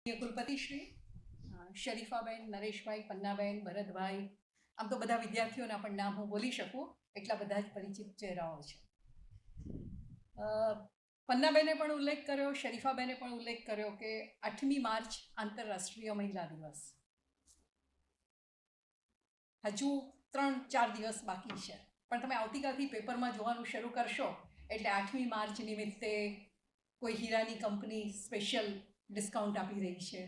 कुलपति श्री शरीफाबेन, नरेशभाई, पन्नाबेन, भरतभाई, આમ તો બધા વિદ્યાર્થીઓના પણ નામ હું બોલી શકું એટલા બધા જ પરિચિત ચહેરાઓ છે. પન્નાબેને પણ ઉલ્લેખ કર્યો, શરીફાબેને પણ ઉલ્લેખ કર્યો કે 8મી માર્ચ આંતરરાષ્ટ્રીય મહિલા દિવસ. હજુ 3-4 દિવસ બાકી છે, પણ તમે આવતીકાલથી પેપરમાં જોવાનું શરૂ કરશો એટલે 8મી માર્ચ નિમિત્તે કોઈ હીરાની કંપની સ્પેશિયલ ડિસ્કાઉન્ટ આપી રહી છે.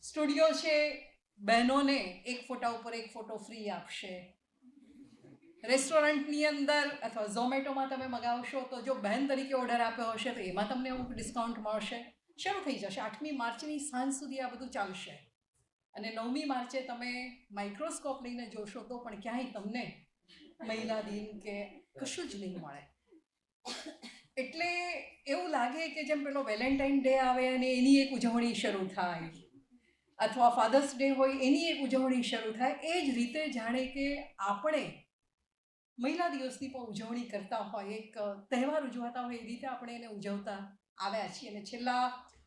સ્ટુડિયો છે, બહેનોને એક ફોટા ઉપર એક ફોટો ફ્રી આપશે. રેસ્ટોરન્ટની અંદર અથવા ઝોમેટોમાં તમે મગાવશો તો જો બહેન તરીકે ઓર્ડર આપ્યો હશે તો એમાં તમને અમુક ડિસ્કાઉન્ટ મળશે. શરૂ થઈ જશે 8મી માર્ચની સાંજ સુધી આ બધું ચાલશે. અને 9મી માર્ચે તમે માઇક્રોસ્કોપ લઈને જોશો તો પણ ક્યાંય તમને મહિલા દિન કે કશું જ નહીં મળે. એટલે એવું લાગે કે જેમ પેલો વેલેન્ટાઇન ડે આવે અને એની એક ઉજવણી શરૂ થાય, અથવા ફાધર્સ ડે હોય એની એક ઉજવણી શરૂ થાય, એ જ રીતે જાણે કે આપણે મહિલા દિવસની પણ ઉજવણી કરતા હોય, એક તહેવાર ઉજવાતા હોય એ રીતે આપણે એને ઉજવતા આવ્યા છીએ. અને છેલ્લા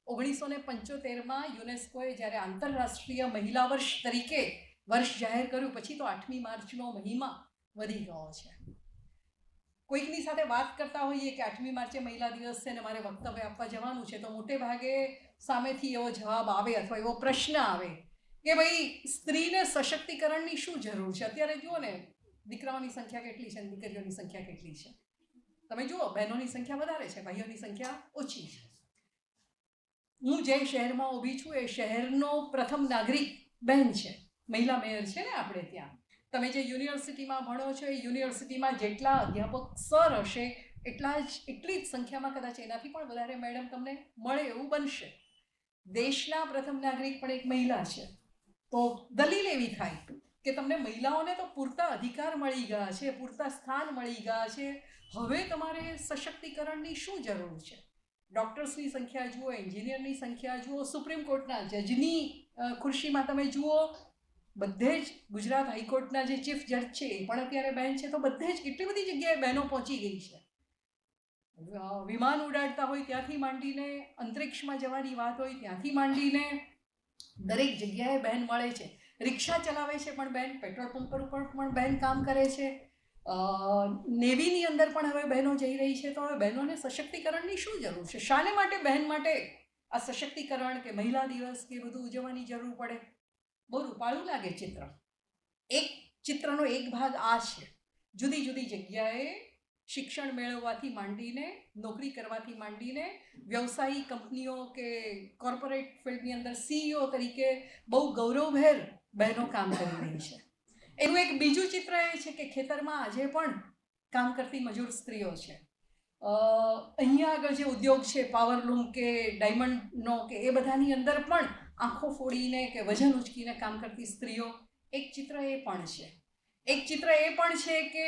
1975માં યુનેસ્કોએ જ્યારે આંતરરાષ્ટ્રીય મહિલા વર્ષ તરીકે વર્ષ જાહેર કર્યું પછી તો 8મી માર્ચનો મહિમા વધી ગયો છે. કોઈકની સાથે વાત કરતા હોઈએ કે 8મી માર્ચે મહિલા દિવસ છે ને મારે વક્તવ્ય આપવા જવાનું છે, તો મોટે ભાગે સામેથી એવો જવાબ આવે અથવા એવો પ્રશ્ન આવે કે ભાઈ સ્ત્રીને સશક્તિકરણની શું જરૂર છે? અત્યારે જુઓ ને, દીકરાઓની સંખ્યા કેટલી છે અને દીકરીઓની સંખ્યા કેટલી છે. તમે જુઓ, બહેનોની સંખ્યા વધારે છે, ભાઈઓની સંખ્યા ઓછી છે. હું જે શહેરમાં ઊભી છું એ શહેરનો પ્રથમ નાગરિક બહેન છે, મહિલા મેયર છે ને આપણે ત્યાં. તમે જે યુનિવર્સિટીમાં ભણો છો એ યુનિવર્સિટીમાં જેટલા અધ્યાપક સર હશે એટલી જ સંખ્યામાં કદાચ એનાથી પણ વધારે મેડમ તમને મળે એવું બનશે. દેશના પ્રથમ નાગરિક પણ એક મહિલા છે. તો દલીલ એવી થાય કે તમને મહિલાઓને તો પૂરતા અધિકાર મળી ગયા છે, પૂરતા સ્થાન મળી ગયા છે, હવે તમારે સશક્તિકરણની શું જરૂર છે? ડૉક્ટર્સની સંખ્યા જુઓ, એન્જિનિયરની સંખ્યા જુઓ, સુપ્રીમ કોર્ટના જજની ખુરશીમાં તમે જુઓ, બધે જ ગુજરાત હાઈકોર્ટના જે ચીફ જજ છે એ પણ અત્યારે બહેન છે. તો બધે જ કેટલી બધી જગ્યાએ બહેનો પહોંચી ગઈ છે. વિમાન ઉડાડતા હોય ત્યાંથી માંડીને, અંતરિક્ષમાં જવાની વાત હોય ત્યાંથી માંડીને દરેક જગ્યાએ બહેન મળે છે. રિક્ષા ચલાવે છે પણ બહેન, પેટ્રોલ પંપ ઉપર પણ બહેન કામ કરે છે, નેવીની અંદર પણ હવે બહેનો જઈ રહી છે. તો હવે બહેનોને સશક્તિકરણની શું જરૂર છે? શાને માટે બહેન માટે આ સશક્તિકરણ કે મહિલા દિવસ કે બધું ઉજવવાની જરૂર પડે? બહુ રૂપાળું લાગે ચિત્ર. એક ચિત્રનો એક ભાગ આ છે, જુદી જુદી જગ્યાએ શિક્ષણ મેળવવાથી માંડીને, નોકરી કરવાથી માંડીને, વ્યવસાયિક કંપનીઓ કે કોર્પોરેટ ફિલ્ડની અંદર CEO તરીકે બહુ ગૌરવભેર બહેનો કામ કરી રહી છે. એનું એક બીજું ચિત્ર એ છે કે ખેતરમાં આજે પણ કામ કરતી મજૂર સ્ત્રીઓ છે. અહીંયા આગળ જે ઉદ્યોગ છે, પાવરલૂમ કે ડાયમંડનો કે એ બધાની અંદર પણ આંખો ફોડીને કે વજન ઉચકીને કામ કરતી સ્ત્રીઓ, એક ચિત્ર એ પણ છે. એક ચિત્ર એ પણ છે કે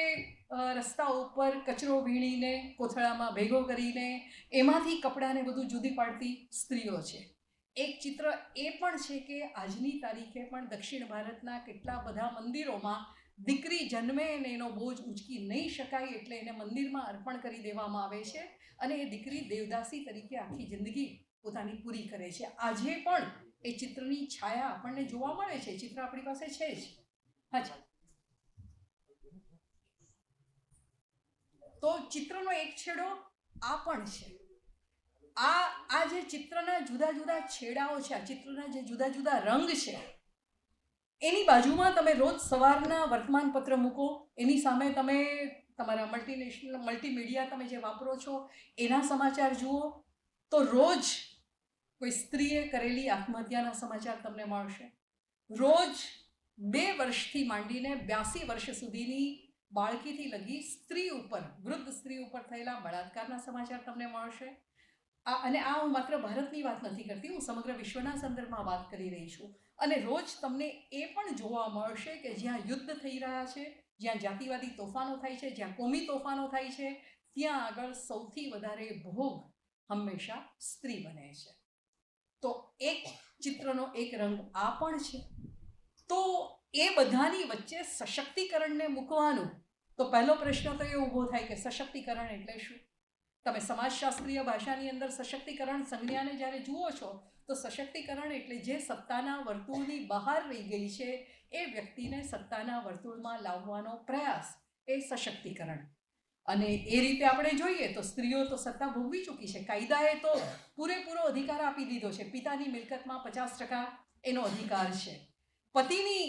રસ્તા ઉપર કચરો વીણીને, કોથળામાં ભેગો કરીને એમાંથી કપડાને બધું જુદી પાડતી સ્ત્રીઓ છે. એક ચિત્ર એ પણ છે કે આજની તારીખે પણ દક્ષિણ ભારતના કેટલા બધા મંદિરોમાં દીકરી જન્મે અને એનો બોજ ઉંચકી નહીં શકાય એટલે એને મંદિરમાં અર્પણ કરી દેવામાં આવે છે અને એ દીકરી દેવદાસી તરીકે આખી જિંદગી પોતાની પૂરી કરે છે. આજે પણ એ ચિત્રની છાયા આપણને જોવા મળે છે. ચિત્ર આપણી પાસે છે જ. હાજી. તો ચિત્રનો એક છેડો આ પણ છે. આ જે ચિત્રના જુદા જુદા છેડાઓ છે, આ ચિત્રના જે જુદા જુદા રંગ છે, એની બાજુમાં તમે રોજ સવારના વર્તમાનપત્ર મૂકો, એની સામે તમે તમારા મલ્ટીમીડિયા તમે જે વાપરો છો એના સમાચાર જુઓ, તો રોજ કોઈ સ્ત્રીએ કરેલી આત્મહત્યાના સમાચાર તમને મળશે. રોજ 2 વર્ષથી માંડીને 82 વર્ષ સુધીની બાળકીથી લગી સ્ત્રી ઉપર, વૃદ્ધ સ્ત્રી ઉપર થયેલા બળાત્કારના સમાચાર તમને મળશે. અને આ હું માત્ર ભારતની વાત નથી કરતી, હું સમગ્ર વિશ્વના સંદર્ભમાં વાત કરી રહી છું. અને રોજ તમને એ પણ જોવા મળશે કે જ્યાં યુદ્ધ થઈ રહ્યા છે, જ્યાં જાતિવાદી તોફાનો થાય છે, જ્યાં કોમી તોફાનો થાય છે, ત્યાં આગળ સૌથી વધારે ભોગ હંમેશા સ્ત્રી બને છે. તો એક ચિત્રનો એક રંગ આ પણ છે. તો એ બધાની વચ્ચે સશક્તિકરણને મૂકવાનું, તો પહેલો પ્રશ્ન તો એ ઊભો થાય કે સશક્તિકરણ એટલે શું? તમે સમાજશાસ્ત્રીય ભાષાની અંદર સશક્તિકરણ સંજ્ઞાને જ્યારે જુઓ છો તો સશક્તિકરણ એટલે જે સત્તાના વર્તુળની બહાર રહી ગઈ છે એ વ્યક્તિને સત્તાના વર્તુળમાં લાવવાનો પ્રયાસ, એ સશક્તિકરણ. અને એ રીતે આપણે જોઈએ તો સ્ત્રીઓ તો સત્તા ભોગવી ચૂકી છે. કાયદાએ તો પૂરેપૂરો અધિકાર આપી દીધો છે. પિતાની મિલકતમાં 50% એનો અધિકાર છે. પતિની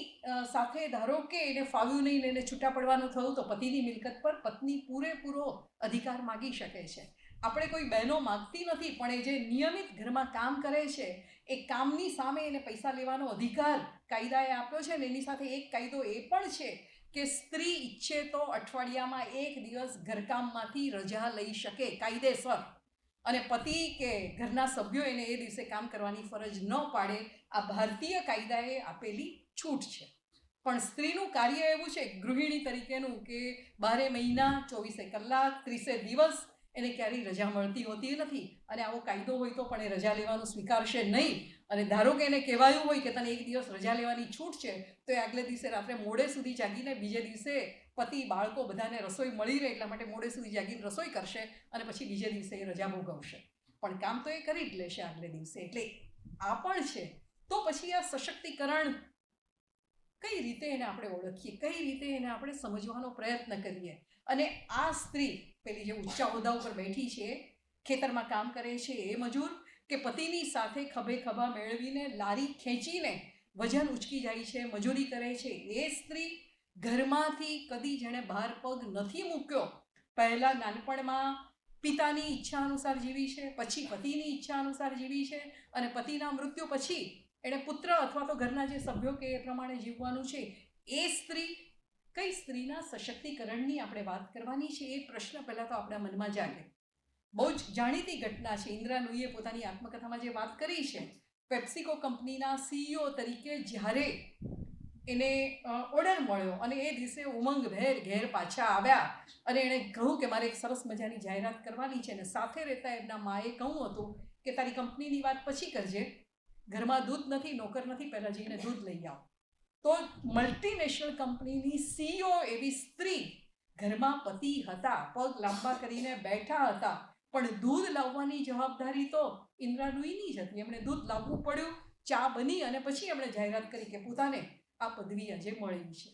સાથે ધારો કે એને ફાવ્યું નહીં ને એને છૂટા પડવાનું થયું તો પતિની મિલકત પર પત્ની પૂરેપૂરો અધિકાર માગી શકે છે. આપણે કોઈ બહેનો માગતી નથી, પણ એ જે નિયમિત ઘરમાં કામ કરે છે એ કામની સામે એને પૈસા લેવાનો અધિકાર કાયદાએ આપ્યો છે. ને એની સાથે એક કાયદો એ પણ છે કે સ્ત્રી ઈચ્છે તો અઠવાડિયામાં 1 દિવસ ઘરકામમાંથી રજા લઈ શકે કાયદેસર, અને પતિ કે ઘરના સભ્યો એને એ દિવસે કામ કરવાની ફરજ ન પાડે. આ ભારતીય કાયદાએ આપેલી છૂટ છે. પણ સ્ત્રીનું કાર્ય એવું છે ગૃહિણી તરીકેનું કે 12 મહિના 24 કલાક 30 દિવસ એને ક્યારેય રજા મળતી હોતી નથી. અને આવો કાયદો હોય તો પણ એ રજા લેવાનું સ્વીકારશે નહીં. અને ધારો કે એને કહેવાયું હોય કે તને 1 દિવસ રજા લેવાની છૂટ છે, તો એ આગલે દિવસે રાત્રે મોડે સુધી જાગીને બીજે દિવસે પતિ બાળકો બધાને રસોઈ મળી રહે એટલા માટે મોડે સુધી જાગીને રસોઈ કરશે અને પછી બીજે દિવસે એ રજા ભોગવશે. પણ કામ તો એ કરી જ લેશે આગલે દિવસે. એટલે આ પણ છે. તો પછી આ સશક્તિકરણ કઈ રીતે એને આપણે ઓળખીએ, કઈ રીતે એને આપણે સમજવાનો પ્રયત્ન કરીએ. અને આ સ્ત્રી પેલી જે ઊંચા હોદ્દા ઉપર બેઠી છે, ખેતરમાં કામ કરે છે એ મજૂર, કે પતિની સાથે ખભે ખભા મેળવીને લારી ખેંચીને વજન ઉચકી જાય છે, મજૂરી કરે છે એ સ્ત્રી, ઘરમાંથી કદી જેણે બહાર પગ નથી મૂક્યો, પહેલાં નાનપણમાં પિતાની ઈચ્છા અનુસાર જીવી છે, પછી પતિની ઈચ્છા અનુસાર જીવી છે, અને પતિના મૃત્યુ પછી એણે પુત્ર અથવા તો ઘરના જે સભ્યો કે એ પ્રમાણે જીવવાનું છે. એ સ્ત્રી, કઈ સ્ત્રીના સશક્તિકરણની આપણે વાત કરવાની છે એ પ્રશ્ન પહેલાં તો આપણા મનમાં જાગે. બહુ જ જાણીતી ઘટના છે. ઇન્દિરા નુઈએ પોતાની આત્મકથામાં જે વાત કરી છે, પેપ્સિકો કંપનીના CEO તરીકે જ્યારે એને ઓર્ડર મળ્યો અને એ દિવસે ઉમંગભેર ઘેર પાછા આવ્યા અને એણે કહ્યું કે મારે એક સરસ મજાની જાહેરાત કરવાની છે. અને સાથે રહેતા એમના માએ કહ્યું હતું કે તારી કંપનીની વાત પછી કરજે, ઘરમાં દૂધ નથી, નોકર નથી, પહેલાં જઈને દૂધ લઈ આવ. તો મલ્ટીનેશનલ કંપનીની CEO એવી સ્ત્રી, ઘરમાં પતિ હતા, પગ લાંબા કરીને બેઠા હતા, પણ દૂધ લાવવાની જવાબદારી તો ઇન્દિરા નુઈની જ હતી. એમણે દૂધ લાવવું પડ્યું, ચા બની અને પછી એમણે જાહેરાત કરી કે પોતાને આ પદવી આજે મળી છે.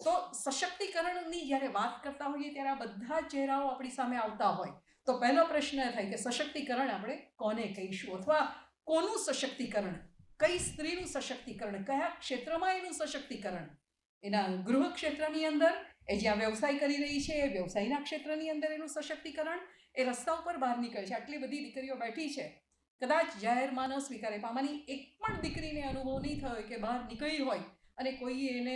તો સશક્તિકરણની જ્યારે વાત કરતા હોઈએ ત્યારે આ બધા ચહેરાઓ આપણી સામે આવતા હોય તો પહેલો પ્રશ્ન એ થાય કે સશક્તિકરણ આપણે કોને કહીશું, અથવા કોનું સશક્તિકરણ, કઈ સ્ત્રીનું સશક્તિકરણ, કયા ક્ષેત્રમાં એનું સશક્તિકરણ. એના ગૃહ ક્ષેત્રની અંદર એ જ્યાં વ્યવસાય કરી રહી છે એ વ્યવસાયના ક્ષેત્રની અંદર એનું સશક્તિકરણ, એ રસ્તા ઉપર બહાર નીકળે છે. આટલી બધી દીકરીઓ બેઠી છે, કદાચ જાહેરમાં ન સ્વીકારે, આમાંની એક પણ દીકરીને અનુભવ નહીં થયો કે બહાર નીકળી હોય અને કોઈએ એને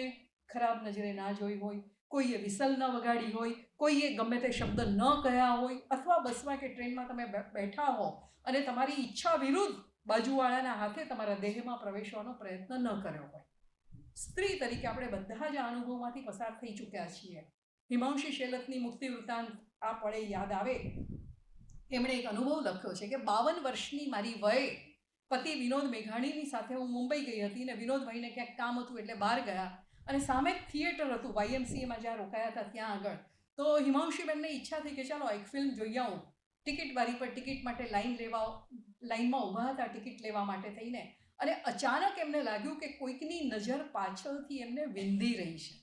ખરાબ નજરે ના જોઈ હોય, કોઈએ વિસલ ન વગાડી હોય, કોઈએ ગમે તે શબ્દ ન કહ્યા હોય, અથવા બસમાં કે ટ્રેનમાં તમે બેઠા હો અને તમારી ઈચ્છા વિરુદ્ધ બાજુવાળાના હાથે તમારા દેહમાં પ્રવેશવાનો પ્રયત્ન ન કર્યો હોય. સ્ત્રી તરીકે આપણે બધા જ આ અનુભવમાંથી પસાર થઈ ચૂક્યા છીએ. હિમાંશી શેલતની મુક્તિ વૃત્તાંત આ પળે યાદ આવે. એમણે એક અનુભવ લખ્યો છે કે 52 વર્ષની મારી વયે પતિ વિનોદ મેઘાણીની સાથે હું મુંબઈ ગઈ હતી ને વિનોદભાઈને ક્યાંક કામ હતું એટલે બહાર ગયા, અને સામે જ થિયેટર હતું YMCAમાં જ્યાં રોકાયા હતા ત્યાં આગળ. તો હિમાંશીબેનને ઈચ્છા થઈ કે ચાલો એક ફિલ્મ જોઈ આવું. ટિકિટ બારી પર ટિકિટ માટે લાઈનમાં ઊભા હતા ટિકિટ લેવા માટે થઈને, અને અચાનક એમને લાગ્યું કે કોઈકની નજર પાછળથી એમને વિંધી રહી છે.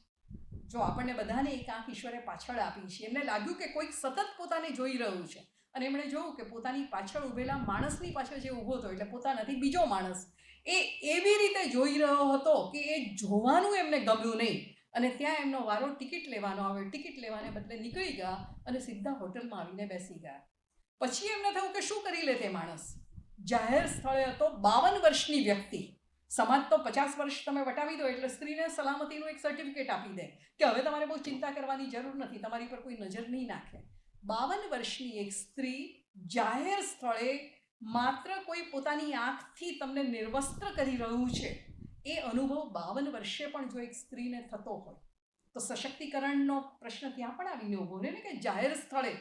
જો આપણને બધાને એક આંખ ઈશ્વરે પાછળ આપી છે, એમને લાગ્યું કે કોઈક સતત પોતાને જોઈ રહ્યું છે. અને એમણે જોયું કે પોતાની પાછળ ઊભેલા માણસની પાછળ જે ઊભો હતો, એટલે પોતાનાથી બીજો માણસ, એ એવી રીતે જોઈ રહ્યો હતો કે એ જોવાનું એમને ગમ્યું નહીં. અને ત્યાં એમનો વારો ટિકિટ લેવાનો આવ્યો. ટિકિટ લેવાને બદલે નીકળી ગયા અને સીધા હોટલમાં આવીને બેસી ગયા. પછી એમને થયું કે શું કરી લે તે માણસ. જાહેર સ્થળે હતો, 52 વર્ષની વ્યક્તિ. સમાજ તો 50 વર્ષ તમે વટાવી દો એટલે સ્ત્રીને સલામતીનું એક સર્ટિફિકેટ આપી દે કે હવે તમારે બહુ ચિંતા કરવાની જરૂર નથી, તમારી પર કોઈ નજર નહીં નાખે. 52 વર્ષની એક સ્ત્રી જાહેર સ્થળે માત્ર કોઈ પોતાની આંખથી તમને નિર્વસ્ત્ર કરી રહ્યું છે, એ અનુભવ 52 વર્ષે પણ જો એક સ્ત્રીને થતો હોય તો સશક્તિકરણનો પ્રશ્ન ત્યાં પણ આવીને ઊભો રહે ને, કે જાહેર સ્થળે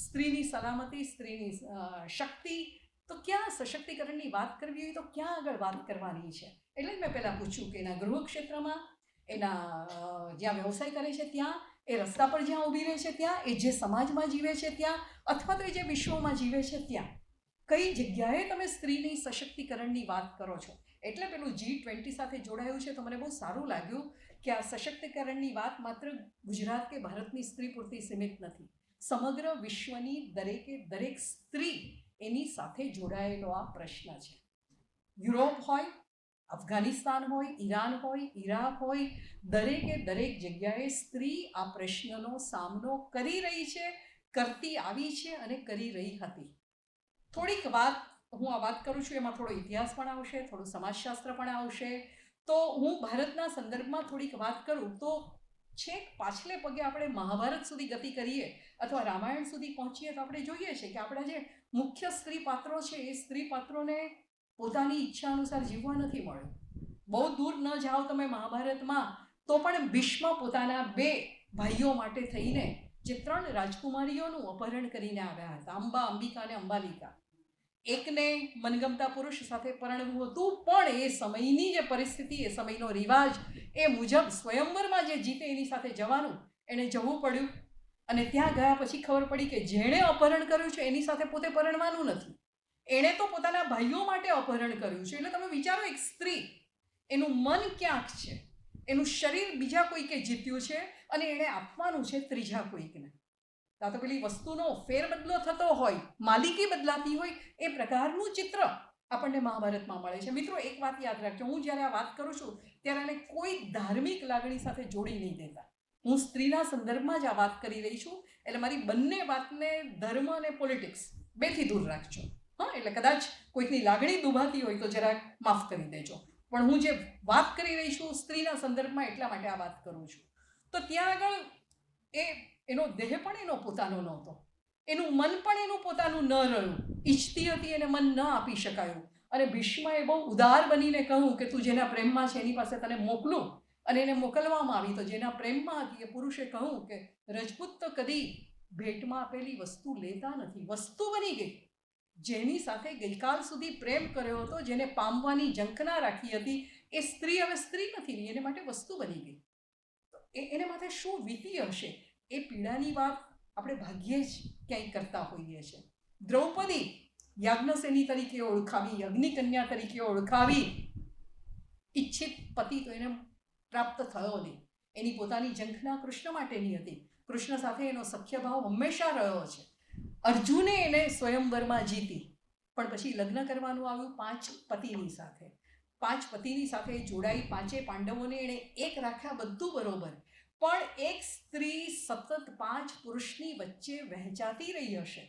સ્ત્રીની સલામતી, સ્ત્રીની શક્તિ, તો ક્યાં સશક્તિકરણની વાત કરવી હોય તો ક્યાં આગળ વાત કરવાની છે. એટલે જ મેં પહેલાં પૂછ્યું કે એના ગૃહ ક્ષેત્રમાં, એના જ્યાં વ્યવસાય કરે છે ત્યાં, એ રસ્તા પર જ્યાં ઊભી રહે છે ત્યાં, એ જે સમાજમાં જીવે છે ત્યાં, અથવા તો એ જે વિશ્વમાં જીવે છે ત્યાં. કઈ જગ્યાએ તમે સ્ત્રીની સશક્તિકરણની વાત કરો છો. એટલે પેલું G20 સાથે જોડાયું છે તો મને બહુ સારું લાગ્યું કે આ સશક્તિકરણની વાત માત્ર ગુજરાત કે ભારતની સ્ત્રી પૂરતી સીમિત નથી. સમગ્ર વિશ્વની દરેકે દરેક સ્ત્રી એની સાથે જોડાયેલો આ પ્રશ્ન છે. યુરોપ હોય, અફઘાનિસ્તાન હોય, ઈરાન હોય, ઈરાક હોય, દરેકે દરેક જગ્યાએ સ્ત્રી આ પ્રશ્નનો સામનો કરી રહી છે, કરતી આવી છે અને કરી રહી હતી. થોડીક વાત હું આ વાત કરું છું એમાં થોડો ઇતિહાસ પણ આવશે, થોડું સમાજશાસ્ત્ર પણ આવશે. તો હું ભારતના સંદર્ભમાં થોડીક વાત કરું તો છેક પાછલે પગે આપણે મહાભારત સુધી ગતિ કરીએ અથવા રામાયણ સુધી પહોંચીએ તો આપણે જોઈએ છીએ કે આપણા જે મુખ્ય સ્ત્રી પાત્રો છે એ સ્ત્રી પાત્રોને પોતાની ઈચ્છા અનુસાર જીવવા નથી મળ્યું. બહુ દૂર ન જાઓ તમે મહાભારતમાં તો પણ ભીષ્મ પોતાના 2 ભાઈઓ માટે થઈને જે 3 રાજકુમારીઓનું અપહરણ કરીને આવ્યા હતા, અંબિકા અને અંબાલિકા. એકને મનગમતા પુરુષ સાથે પરણવું હતું, પણ એ સમયની જે પરિસ્થિતિ, એ સમયનો રિવાજ એ મુજબ સ્વયંવરમાં જે જીતે એની સાથે જવાનું, એણે જવું પડ્યું. અને ત્યાં ગયા પછી ખબર પડી કે જેણે અપહરણ કર્યું છે એની સાથે પોતે પરણવાનું નથી, એણે તો પોતાના ભાઈઓ માટે અપહરણ કર્યું છે. એટલે તમે વિચારો, એક સ્ત્રી, એનું મન ક્યાંક છે, એનું શરીર બીજા કોઈકે જીત્યું છે અને એણે આપવાનું છે ત્રીજા કોઈકને. કાં તો પેલી વસ્તુનો ફેરબદલો થતો હોય, માલિકી બદલાતી હોય, એ પ્રકારનું ચિત્ર આપણને મહાભારતમાં મળે છે. મિત્રો, એક વાત યાદ રાખજો, હું જ્યારે આ વાત કરું છું ત્યારે આને કોઈ ધાર્મિક લાગણી સાથે જોડી નહીં દેતા. હું સ્ત્રીના સંદર્ભમાં જ આ વાત કરી રહી છું, એટલે મારી બંને વાતને ધર્મ અને પોલિટિક્સ બેથી દૂર રાખજો. હા, એટલે કદાચ કોઈકની લાગણી દુભાતી હોય તો જરાક માફ કરી દેજો, પણ હું જે વાત કરી રહી છું સ્ત્રીના સંદર્ભમાં એટલા માટે આ વાત કરું છું. તો ત્યાં આગળ એનો દેહ પણ એનો પોતાનો નહોતો, એનું મન પણ એનું પોતાનું ન રહ્યું. ઈચ્છતી હતી એને મન ન આપી શકાયું, અને ભીષ્મએ બહુ ઉદાર બનીને કહ્યું કે તું જેના પ્રેમમાં છે એની પાસે તને મોકલું, અને એને મોકલવામાં આવી. તો જેના પ્રેમમાં હતી એ પુરુષે કહ્યું કે રજપૂત તો કદી ભેટમાં આપેલી વસ્તુ લેતા નથી, વસ્તુ બની ગઈ. જેની સાથે ગઈકાલ સુધી પ્રેમ કર્યો હતો, જેને પામવાની ઝંખના રાખી હતી, એ સ્ત્રી હવે સ્ત્રી નથી રહી, એને માટે વસ્તુ બની ગઈ. એને માટે શું વીતી હશે એ પીડાની વાત આપણે ભાગ્યે જ ક્યાંય કરતા હોઈએ છીએ. દ્રૌપદી યાજ્ઞસેની તરીકે ઓળખાવી, અગ્નિકન્યા તરીકે ઓળખાવી, ઈચ્છિત પતિ તો એને પ્રાપ્ત થયો નહીં. એની પોતાની ઝંખના કૃષ્ણ માટેની હતી, કૃષ્ણ સાથે એનો સખ્યભાવ હંમેશા રહ્યો છે. અર્જુને એને સ્વયંવરમાં જીતી, પણ પછી લગ્ન કરવાનું આવ્યું 5 પતિની સાથે. 5 પતિની સાથે જોડાઈ, 5 પાંડવોને એણે એક રાખ્યા, બધું બરોબર, પણ એક સ્ત્રી સતત 5 પુરુષની વચ્ચે વહેંચાતી રહી હશે,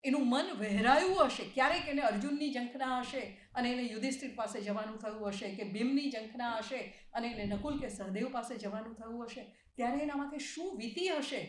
એનું મન વહેરાયું હશે. ક્યારેક એને અર્જુનની ઝંખના હશે અને એને યુધિષ્ઠિર પાસે જવાનું થયું હશે, કે ભીમની ઝંખના હશે અને એને નકુલ કે સહદેવ પાસે જવાનું થયું હશે. ત્યારે એના માટે શું વીતી હશે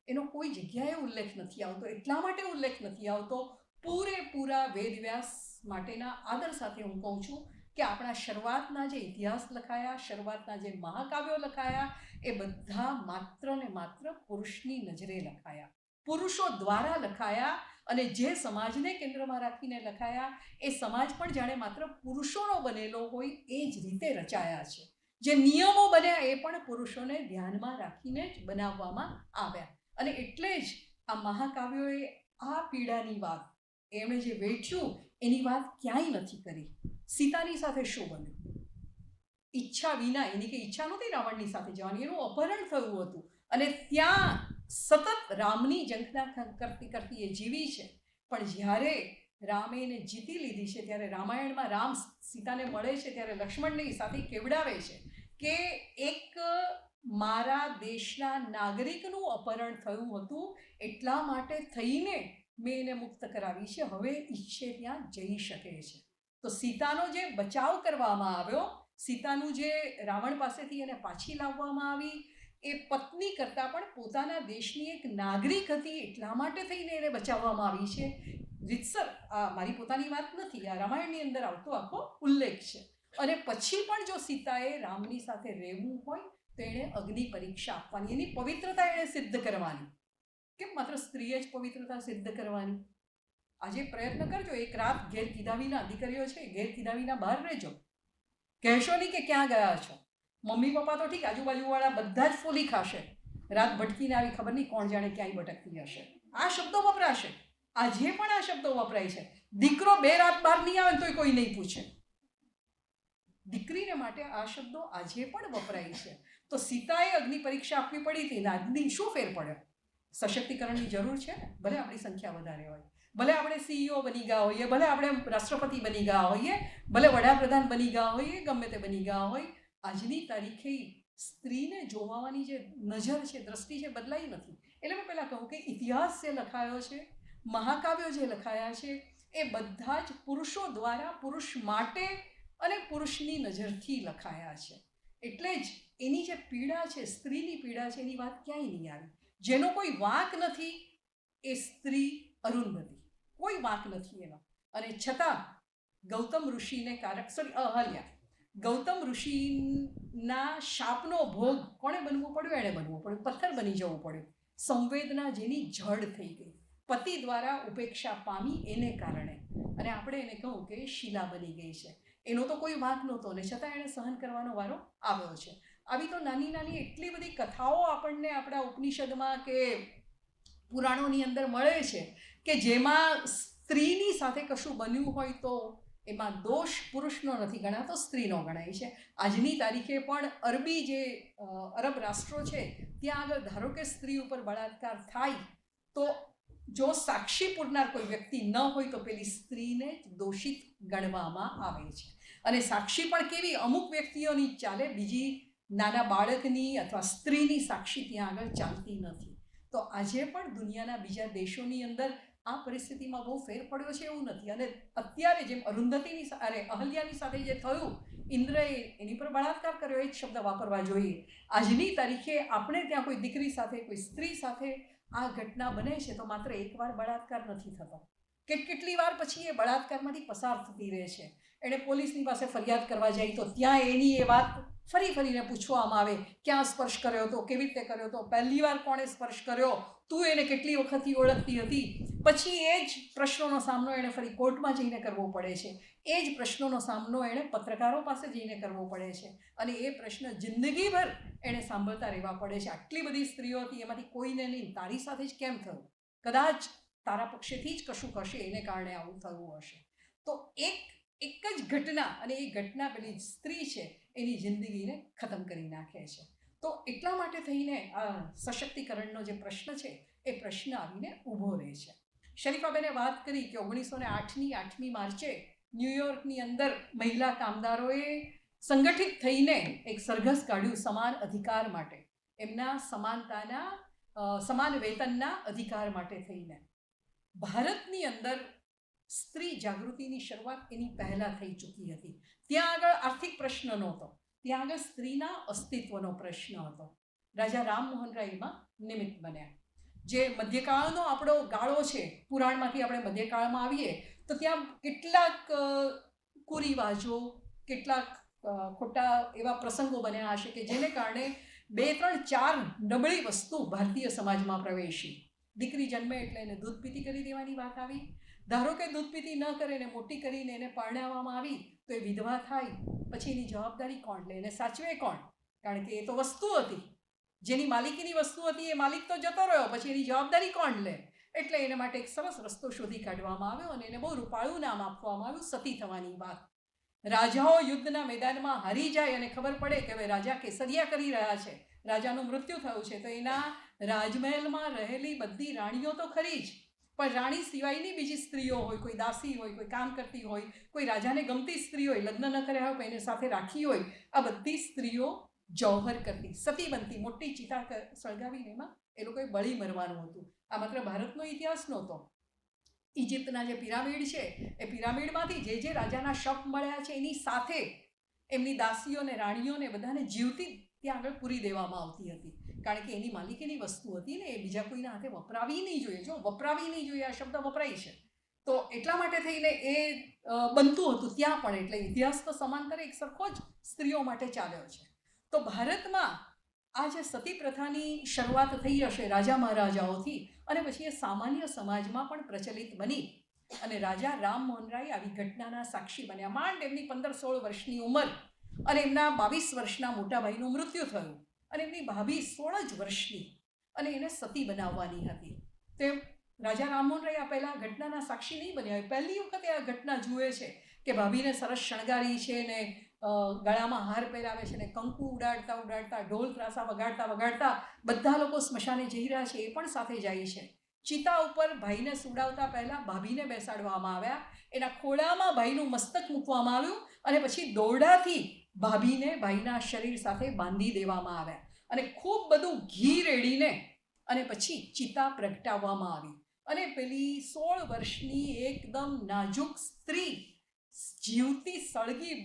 એનો કોઈ જગ્યાએ ઉલ્લેખ નથી આવતો. એટલા માટે ઉલ્લેખ નથી આવતો, પૂરેપૂરા વેદવ્યાસ માટેના આદર સાથે હું કહું છું કે આપણા શરૂઆતના જે ઇતિહાસ લખાયા, શરૂઆતના જે મહાકાવ્યો લખાયા, એ બધા માત્ર ને માત્ર પુરુષની નજરે લખાયા, પુરુષો દ્વારા લખાયા. અને જે સમાજને કેન્દ્રમાં રાખીને લખાયા, એ સમાજ પણ જાણે માત્ર પુરુષોનો બનેલો હોય એ જ રીતે રચાયા છે. જે નિયમો બન્યા એ પણ પુરુષોને ધ્યાનમાં રાખીને જ બનાવવામાં આવ્યા. અને એટલે જ આ મહાકાવ્યોએ આ પીડાની વાત, એમણે જે વેઠ્યું એની વાત ક્યાંય નથી કરી. સીતાની સાથે શું બન્યું? ઈચ્છા વિના, એની કે ઈચ્છા નહોતી રાવણની સાથે જવાની, એનું અપહરણ થયું હતું, અને ત્યાં સતત રામની ઝંખના કરતી કરતી એ જીવી છે. પણ જ્યારે રામે એને જીતી લીધી છે ત્યારે રામાયણમાં રામ સીતાને મળે છે ત્યારે લક્ષ્મણની સાથે કેવડાવે છે કે એક મારા દેશના નાગરિકનું અપહરણ થયું હતું, એટલા માટે થઈને મેં એને મુક્ત કરાવી છે, હવે ઈચ્છે ત્યાં જઈ શકે છે. તો સીતાનો જે બચાવ કરવામાં આવ્યો, સીતાનું જે રાવણ પાસેથી એને પાછી લાવવામાં આવી, એ પત્ની કરતાં પણ પોતાના દેશની એક નાગરિક હતી એટલા માટે થઈને એને બચાવવામાં આવી છે. રીતસર આ મારી પોતાની વાત નથી, આ રામાયણની અંદર આવતો આખો ઉલ્લેખ છે. અને પછી પણ જો સીતાએ રામની સાથે રહેવું હોય તો એણે અગ્નિ પરીક્ષા આપવાની, એની પવિત્રતા એણે સિદ્ધ કરવાની. કેમ માત્ર સ્ત્રીએ જ પવિત્રતા સિદ્ધ કરવાની? આજે પ્રયત્ન કરજો, એક રાત ઘેર કીધા વિના, દીકરીઓ છે ઘેર કીધા વિના બહાર રહેજો, કહેશો નહીં કે ક્યાં ગયા છો. મમ્મી પપ્પા તો ઠીક, આજુબાજુવાળા બધા જ ફોલી ખાશે, રાત ભટકીને આવી, ખબર નહીં કોણ જાણે ક્યાંય ભટકતી હશે. આ શબ્દો વપરાશે, આજે પણ આ શબ્દો વપરાય છે. દીકરો 2 રાત બહાર નહીં આવે ને તોય કોઈ નહીં પૂછે. દીકરીને માટે આ શબ્દો આજે પણ વપરાય છે. તો સીતાએ અગ્નિ પરીક્ષા આપવી પડી હતી ને આજની શું ફેર પડ્યો? સશક્તિકરણની જરૂર છે ને. ભલે આપણી સંખ્યા વધારે હોય, ભલે આપણે CEO બની ગયા હોઈએ, ભલે આપણે રાષ્ટ્રપતિ બની ગયા હોઈએ, ભલે વડાપ્રધાન બની ગયા હોઈએ, ગમે તે બની ગયા હોય, આજની તારીખે સ્ત્રીને જોવાની જે નજર છે, દ્રષ્ટિ છે, બદલાઈ નથી. એટલે મેં પહેલાં કહું કે ઇતિહાસ જે લખાયો છે, મહાકાવ્યો જે લખાયા છે, એ બધા જ પુરુષો દ્વારા પુરુષ માટે અને પુરુષની નજરથી લખાયા છે. એટલે જ એની જે પીડા છે, સ્ત્રીની પીડા છે, એની વાત ક્યાંય નહીં આવી. જેનો કોઈ વાંક નથી એ સ્ત્રી અરુંધતી, કોઈ વાંક નથી એનો. અને છતાં ગૌતમ ઋષિને અહલ્યા, ગૌતમ ઋષિના શાપનો ભોગ કોણે બનવું પડ્યું? એણે બનવું પડ્યું, પથ્થર બની જવું પડ્યું. સંવેદના જેની જડ થઈ ગઈ, પતિ દ્વારા ઉપેક્ષા પામી એને કારણે. અને આપણે એને કહું કે શીલા બની ગઈ છે. એનો તો કોઈ વાંક નહોતો ને છતાં એણે સહન કરવાનો વારો આવ્યો છે. આવી તો નાની નાની એટલી બધી કથાઓ આપણને આપણા ઉપનિષદમાં કે પુરાણોની અંદર મળે છે કે જેમાં સ્ત્રીની સાથે કશું બન્યું હોય તો એમાં દોષ પુરુષનો નથી ગણાતો, સ્ત્રીનો ગણાય છે. આજની તારીખે પણ અરબી જે અરબ રાષ્ટ્રો છે ત્યાં આગળ ધારો કે સ્ત્રી ઉપર બળાત્કાર થાય તો જો સાક્ષી પૂરનાર કોઈ વ્યક્તિ ન હોય તો પેલી સ્ત્રીને દોષિત ગણવામાં આવે છે. અને સાક્ષી પણ કેવી? અમુક વ્યક્તિઓની ચાલે, બીજી નાના બાળકની અથવા સ્ત્રીની સાક્ષી ત્યાં આગળ ચાલતી નથી. તો આજે પણ દુનિયાના બીજા દેશોની અંદર આ પરિસ્થિતિમાં બહુ ફેર પડ્યો છે એવું નથી. અને અત્યારે જેમ અરુંધતીની અહલ્યાની સાથે જે થયું, ઇન્દ્રએ એની પર બળાત્કાર કર્યો, એ જ શબ્દ વાપરવા જોઈએ. આજની તારીખે આપણે ત્યાં કોઈ દીકરી સાથે, કોઈ સ્ત્રી સાથે આ ઘટના બને છે તો માત્ર એકવાર બળાત્કાર નથી થતો, કેટલી વાર પછી એ બળાત્કારમાંથી પસાર થતી રહે છે. એણે પોલીસની પાસે ફરિયાદ કરવા જાય તો ત્યાં એની એ વાત ફરીને પૂછવામાં આવે, ક્યાં સ્પર્શ કર્યો હતો, કેવી રીતે કર્યો હતો, પહેલી વાર કોણે સ્પર્શ કર્યો, તું એને કેટલી વખતથી ઓળખતી હતી. પછી એ જ પ્રશ્નોનો સામનો એણે ફરી કોર્ટમાં જઈને કરવો પડે છે. એ જ પ્રશ્નોનો સામનો એણે પત્રકારો પાસે જઈને કરવો પડે છે. અને એ પ્રશ્ન જિંદગીભર એણે સાંભળતા રહેવા પડે છે. આટલી બધી સ્ત્રીઓ હતી, એમાંથી કોઈને નહીં. તારી સાથે જ કેમ થયું? કદાચ તારા પક્ષેથી જ કશું હશે, એને કારણે આવું થયું હશે. તો એક જ ઘટના, અને એ ઘટના પેલી સ્ત્રી છે એની જિંદગીને ખતમ કરી નાખે છે. તો એટલા માટે થઈને આ સશક્તિકરણનો જે પ્રશ્ન છે એ પ્રશ્ન આવીને ઊભો રહે છે. શરીફાબેને વાત કરી કે 1908ની 8મી માર્ચે ન્યૂયોર્કની અંદર મહિલા કામદારોએ સંગઠિત થઈને એક સરઘસ કાઢ્યું સમાન અધિકાર માટે, એમના સમાન વેતનના અધિકાર માટે થઈને. ભારતની અંદર સ્ત્રી જાગૃતિની શરૂઆત એની પહેલાં થઈ ચૂકી હતી. ત્યાં આગળ આર્થિક પ્રશ્ન નહોતો, ત્યાં આગળ સ્ત્રીના અસ્તિત્વનો પ્રશ્ન હતો. રાજા રામમોહન રાય એમાં નિમિત્ત બન્યા. જે મધ્યકાળનો આપણો ગાળો છે, પુરાણમાંથી આપણે મધ્યકાળમાં આવીએ તો ત્યાં કેટલાક કુરિવાજો, કેટલાક ખોટા એવા પ્રસંગો બન્યા હશે કે જેને કારણે 2, 3, 4 નબળી વસ્તુ ભારતીય સમાજમાં પ્રવેશી. દીકરી જન્મે એટલે એને દૂધપીતી કરી દેવાની વાત આવી. ધારો કે દૂધપીતી ન કરે ને મોટી કરીને એને પરણાવવામાં આવી તો એ વિધવા થાય, પછી એની જવાબદારી કોણ લે? એને સાચવે કોણ? કારણ કે એ તો વસ્તુ હતી, જેની માલિકીની વસ્તુ હતી, એ માલિક તો જતો રહ્યો, પછી એની જવાબદારી કોણ લે? એટલે એને માટે એક સરસ રસ્તો શોધી કાઢવામાં આવ્યો અને એને બહુ રૂપાળું નામ આપવામાં આવ્યું, સતી થવાની વાત. રાજાઓ યુદ્ધના મેદાનમાં હારી જાય અને ખબર પડે કે હવે રાજા કેસરિયા કરી રહ્યા છે, રાજાનું મૃત્યુ થયું છે, તો એના રાજમહેલમાં રહેલી બધી રાણીઓ તો ખરી જ, પણ રાણી સિવાયની બીજી સ્ત્રીઓ હોય, કોઈ દાસી હોય, કોઈ કામ કરતી હોય, કોઈ રાજાને ગમતી સ્ત્રી હોય, લગ્ન ન કર્યા હોય પણ એને સાથે રાખી હોય, આ બધી સ્ત્રીઓ જૌહર કરતી, સતી બનતી, મોટી ચિતા સળગાવીને એમાં એ લોકોએ બળી મરવાનું હતું. આ માત્ર ભારતનો ઇતિહાસ નહોતો. ઇજિપ્તના જે પિરામિડ છે એ પિરામિડમાંથી જે રાજાના શબ મળ્યા છે એની સાથે એમની દાસીઓને, રાણીઓને બધાને જીવતી ત્યાં આગળ પૂરી દેવામાં આવતી હતી. કારણ કે એની માલિકીની વસ્તુ હતી ને, એ બીજા કોઈના હાથે વપરાવી નહીં જોઈએ. જો વપરાવી નહીં જોઈએ આ શબ્દ વપરાય છે, તો એટલા માટે થઈને એ બનતું હતું ત્યાં પણ. એટલે ઇતિહાસ તો સમાંતર એક સરખો જ સ્ત્રીઓ માટે ચાલ્યો છે. તો ભારતમાં આ જે સતી પ્રથાની શરૂઆત થઈ હશે રાજા મહારાજાઓથી, અને પછી એ સામાન્ય સમાજમાં પણ પ્રચલિત બની અને રાજા રામમોહન રાય આવી ઘટનાના સાક્ષી બન્યા. માંડ એમની 15-16 વર્ષની ઉંમર અને એમના 22 વર્ષના મોટા ભાઈનું મૃત્યુ થયું અને એમની ભાભી 16 જ વર્ષની, અને એને સતી બનાવવાની હતી. તે રાજા રામમોહન રાય આ પહેલાં ઘટનાના સાક્ષી નહીં બન્યા હોય, પહેલી વખત આ ઘટના જુએ છે કે ભાભીને સરસ શણગારી છે ને ગળામાં હાર પહેરાવે છે ને કંકુ ઉડાડતા ઉડાડતા ઢોલ ત્રાસા વગાડતા વગાડતા બધા લોકો સ્મશાને જઈ રહ્યા છે, એ પણ સાથે જાય છે. ચિતા ઉપર ભાઈને સુડાવતા પહેલાં ભાભીને બેસાડવામાં આવ્યા, એના ખોળામાં ભાઈનું મસ્તક મૂકવામાં આવ્યું અને પછી દોરડાથી ભાભીને ભાઈના શરીર સાથે બાંધી દેવામાં આવ્યા અને ખૂબ બધું ઘી રેડીને અને પછી ચિતા પ્રગટાવવામાં આવી. અને પેલી 16 વર્ષની એકદમ નાજુક સ્ત્રી જીવતી સળગી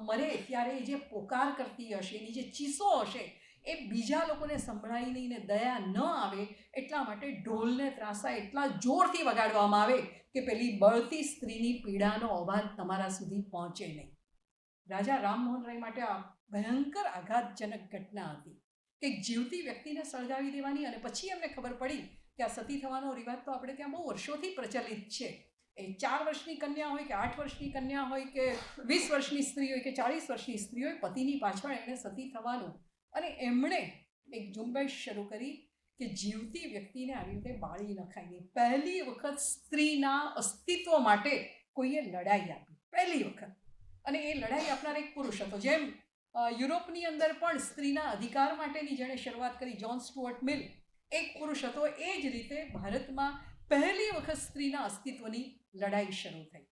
મરે ત્યારે એ જે પોકાર કરતી હશે, એની જે ચીસો હશે, એ બીજા લોકોને સંભળાય નહીં ને દયા ન આવે એટલા માટે ઢોલને ત્રાસા એટલા જોરથી વગાડવામાં આવે કે પેલી બળતી સ્ત્રીની પીડાનો અવાજ તમારા સુધી પહોંચે નહીં. રાજા રામમોહન રાય માટે આ ભયંકર આઘાતજનક ઘટના હતી કે જીવતી વ્યક્તિને સળગાવી દેવાની. અને પછી એમને ખબર પડી કે આ સતી થવાનો રિવાજ તો આપણે ત્યાં બહુ વર્ષોથી પ્રચલિત છે. એ 4 વર્ષની કન્યા હોય કે 8 વર્ષની કન્યા હોય કે 20 વર્ષની સ્ત્રી હોય કે 40 વર્ષની સ્ત્રી હોય, પતિની પાછળ એણે સતી થવાનું. અને એમણે એક ઝુંબેશ શરૂ કરી કે જીવતી વ્યક્તિને આવી રીતે બાળી નખાય. પહેલી વખત સ્ત્રીના અસ્તિત્વ માટે કોઈએ લડાઈ આપી, પહેલી વખત. અને એ લડાઈ આપનાર એક પુરુષ હતો. જેમ યુરોપની અંદર પણ સ્ત્રીના અધિકાર માટેની જેણે શરૂઆત કરી, જ્હોન સ્ટુઅર્ટ મિલ, એક પુરુષ હતો. એ જ રીતે ભારતમાં પહેલી વખત સ્ત્રીના અસ્તિત્વની લડાઈ શરૂ થઈ.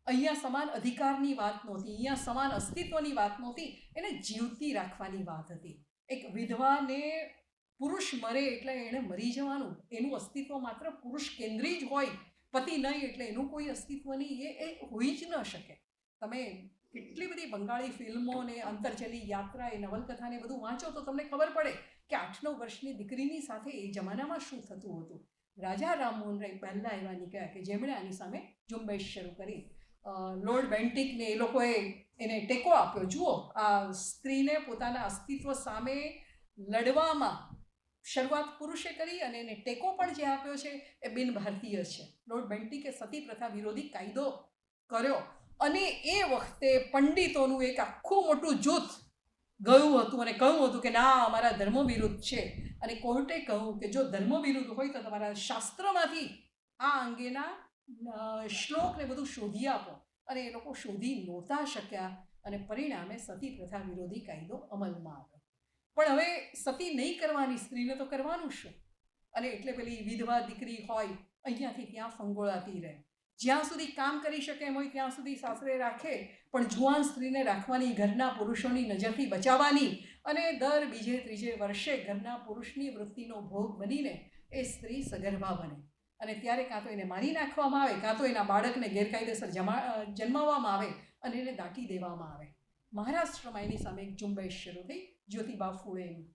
અહીંયા સમાન અધિકારની વાત નહોતી, અહીંયા સમાન અસ્તિત્વની વાત નહોતી, એને જીવતી રાખવાની વાત હતી. એક વિધવાને પુરુષ મરે એટલે એણે મરી જવાનું, એનું અસ્તિત્વ માત્ર પુરુષ કેન્દ્રી જ હોય, પતિ નહીં એટલે એનું કોઈ અસ્તિત્વ નહીં, એ હોઈ જ ન શકે. તમે કેટલી બધી બંગાળી ફિલ્મો ને અંતરજલી યાત્રા, એ નવલકથાને બધું વાંચો તો તમને ખબર પડે કે 8-9 વર્ષની દીકરીની સાથે એ જમાનામાં શું થતું હતું. રાજા રામમોહન રાય પહેલાં એવા નીકળ્યા કે જેમણે આની સામે ઝુંબેશ શરૂ કરી. લોર્ડ બેન્ટિકને એ લોકોએ એને ટેકો આપ્યો. જુઓ, આ સ્ત્રીને પોતાના અસ્તિત્વ સામે લડવામાં શરૂઆત પુરુષે કરી અને એને ટેકો પણ જે આપ્યો છે એ બિન ભારતીય છે. લોર્ડ બેન્ટિકે સતી પ્રથા વિરોધી કાયદો કર્યો અને એ વખતે પંડિતોનું એક આખું મોટું જૂથ ગયું હતું અને કહ્યું હતું કે ના, અમારા ધર્મ વિરુદ્ધ છે. અને કોર્ટે કહ્યું કે જો ધર્મ વિરુદ્ધ હોય તો તમારા શાસ્ત્રમાંથી આ અંગેના શ્લોક ને બધું શોધી આપો. અને એ લોકો શોધી નહોતા શક્યા અને પરિણામે સતી પ્રથા વિરોધી કાયદો અમલમાં આવ્યો. પણ હવે સતી નહીં કરવાની સ્ત્રીને તો કરવાનું શું? અને એટલે પેલી વિધવા દીકરી હોય, અહીંયાથી ત્યાં ફંગોળાતી રહે. જ્યાં સુધી કામ કરી શકે એમ હોય ત્યાં સુધી સાસરે રાખે, પણ જુવાન સ્ત્રીને રાખવાની, ઘરના પુરુષોની નજરથી બચાવવાની. અને દર બીજે ત્રીજે વર્ષે ઘરના પુરુષની વૃત્તિનો ભોગ બનીને એ સ્ત્રી સગર્ભા બને. અને ત્યારે કાં તો એને મારી નાખવામાં આવે, કાં તો એના બાળકને ગેરકાયદેસર જન્માવવામાં આવે અને એને દાટી દેવામાં આવે. મહારાષ્ટ્રમાં એની સામે એક ઝુંબેશ શરૂ થઈ, જ્યોતિબા ફૂલેની.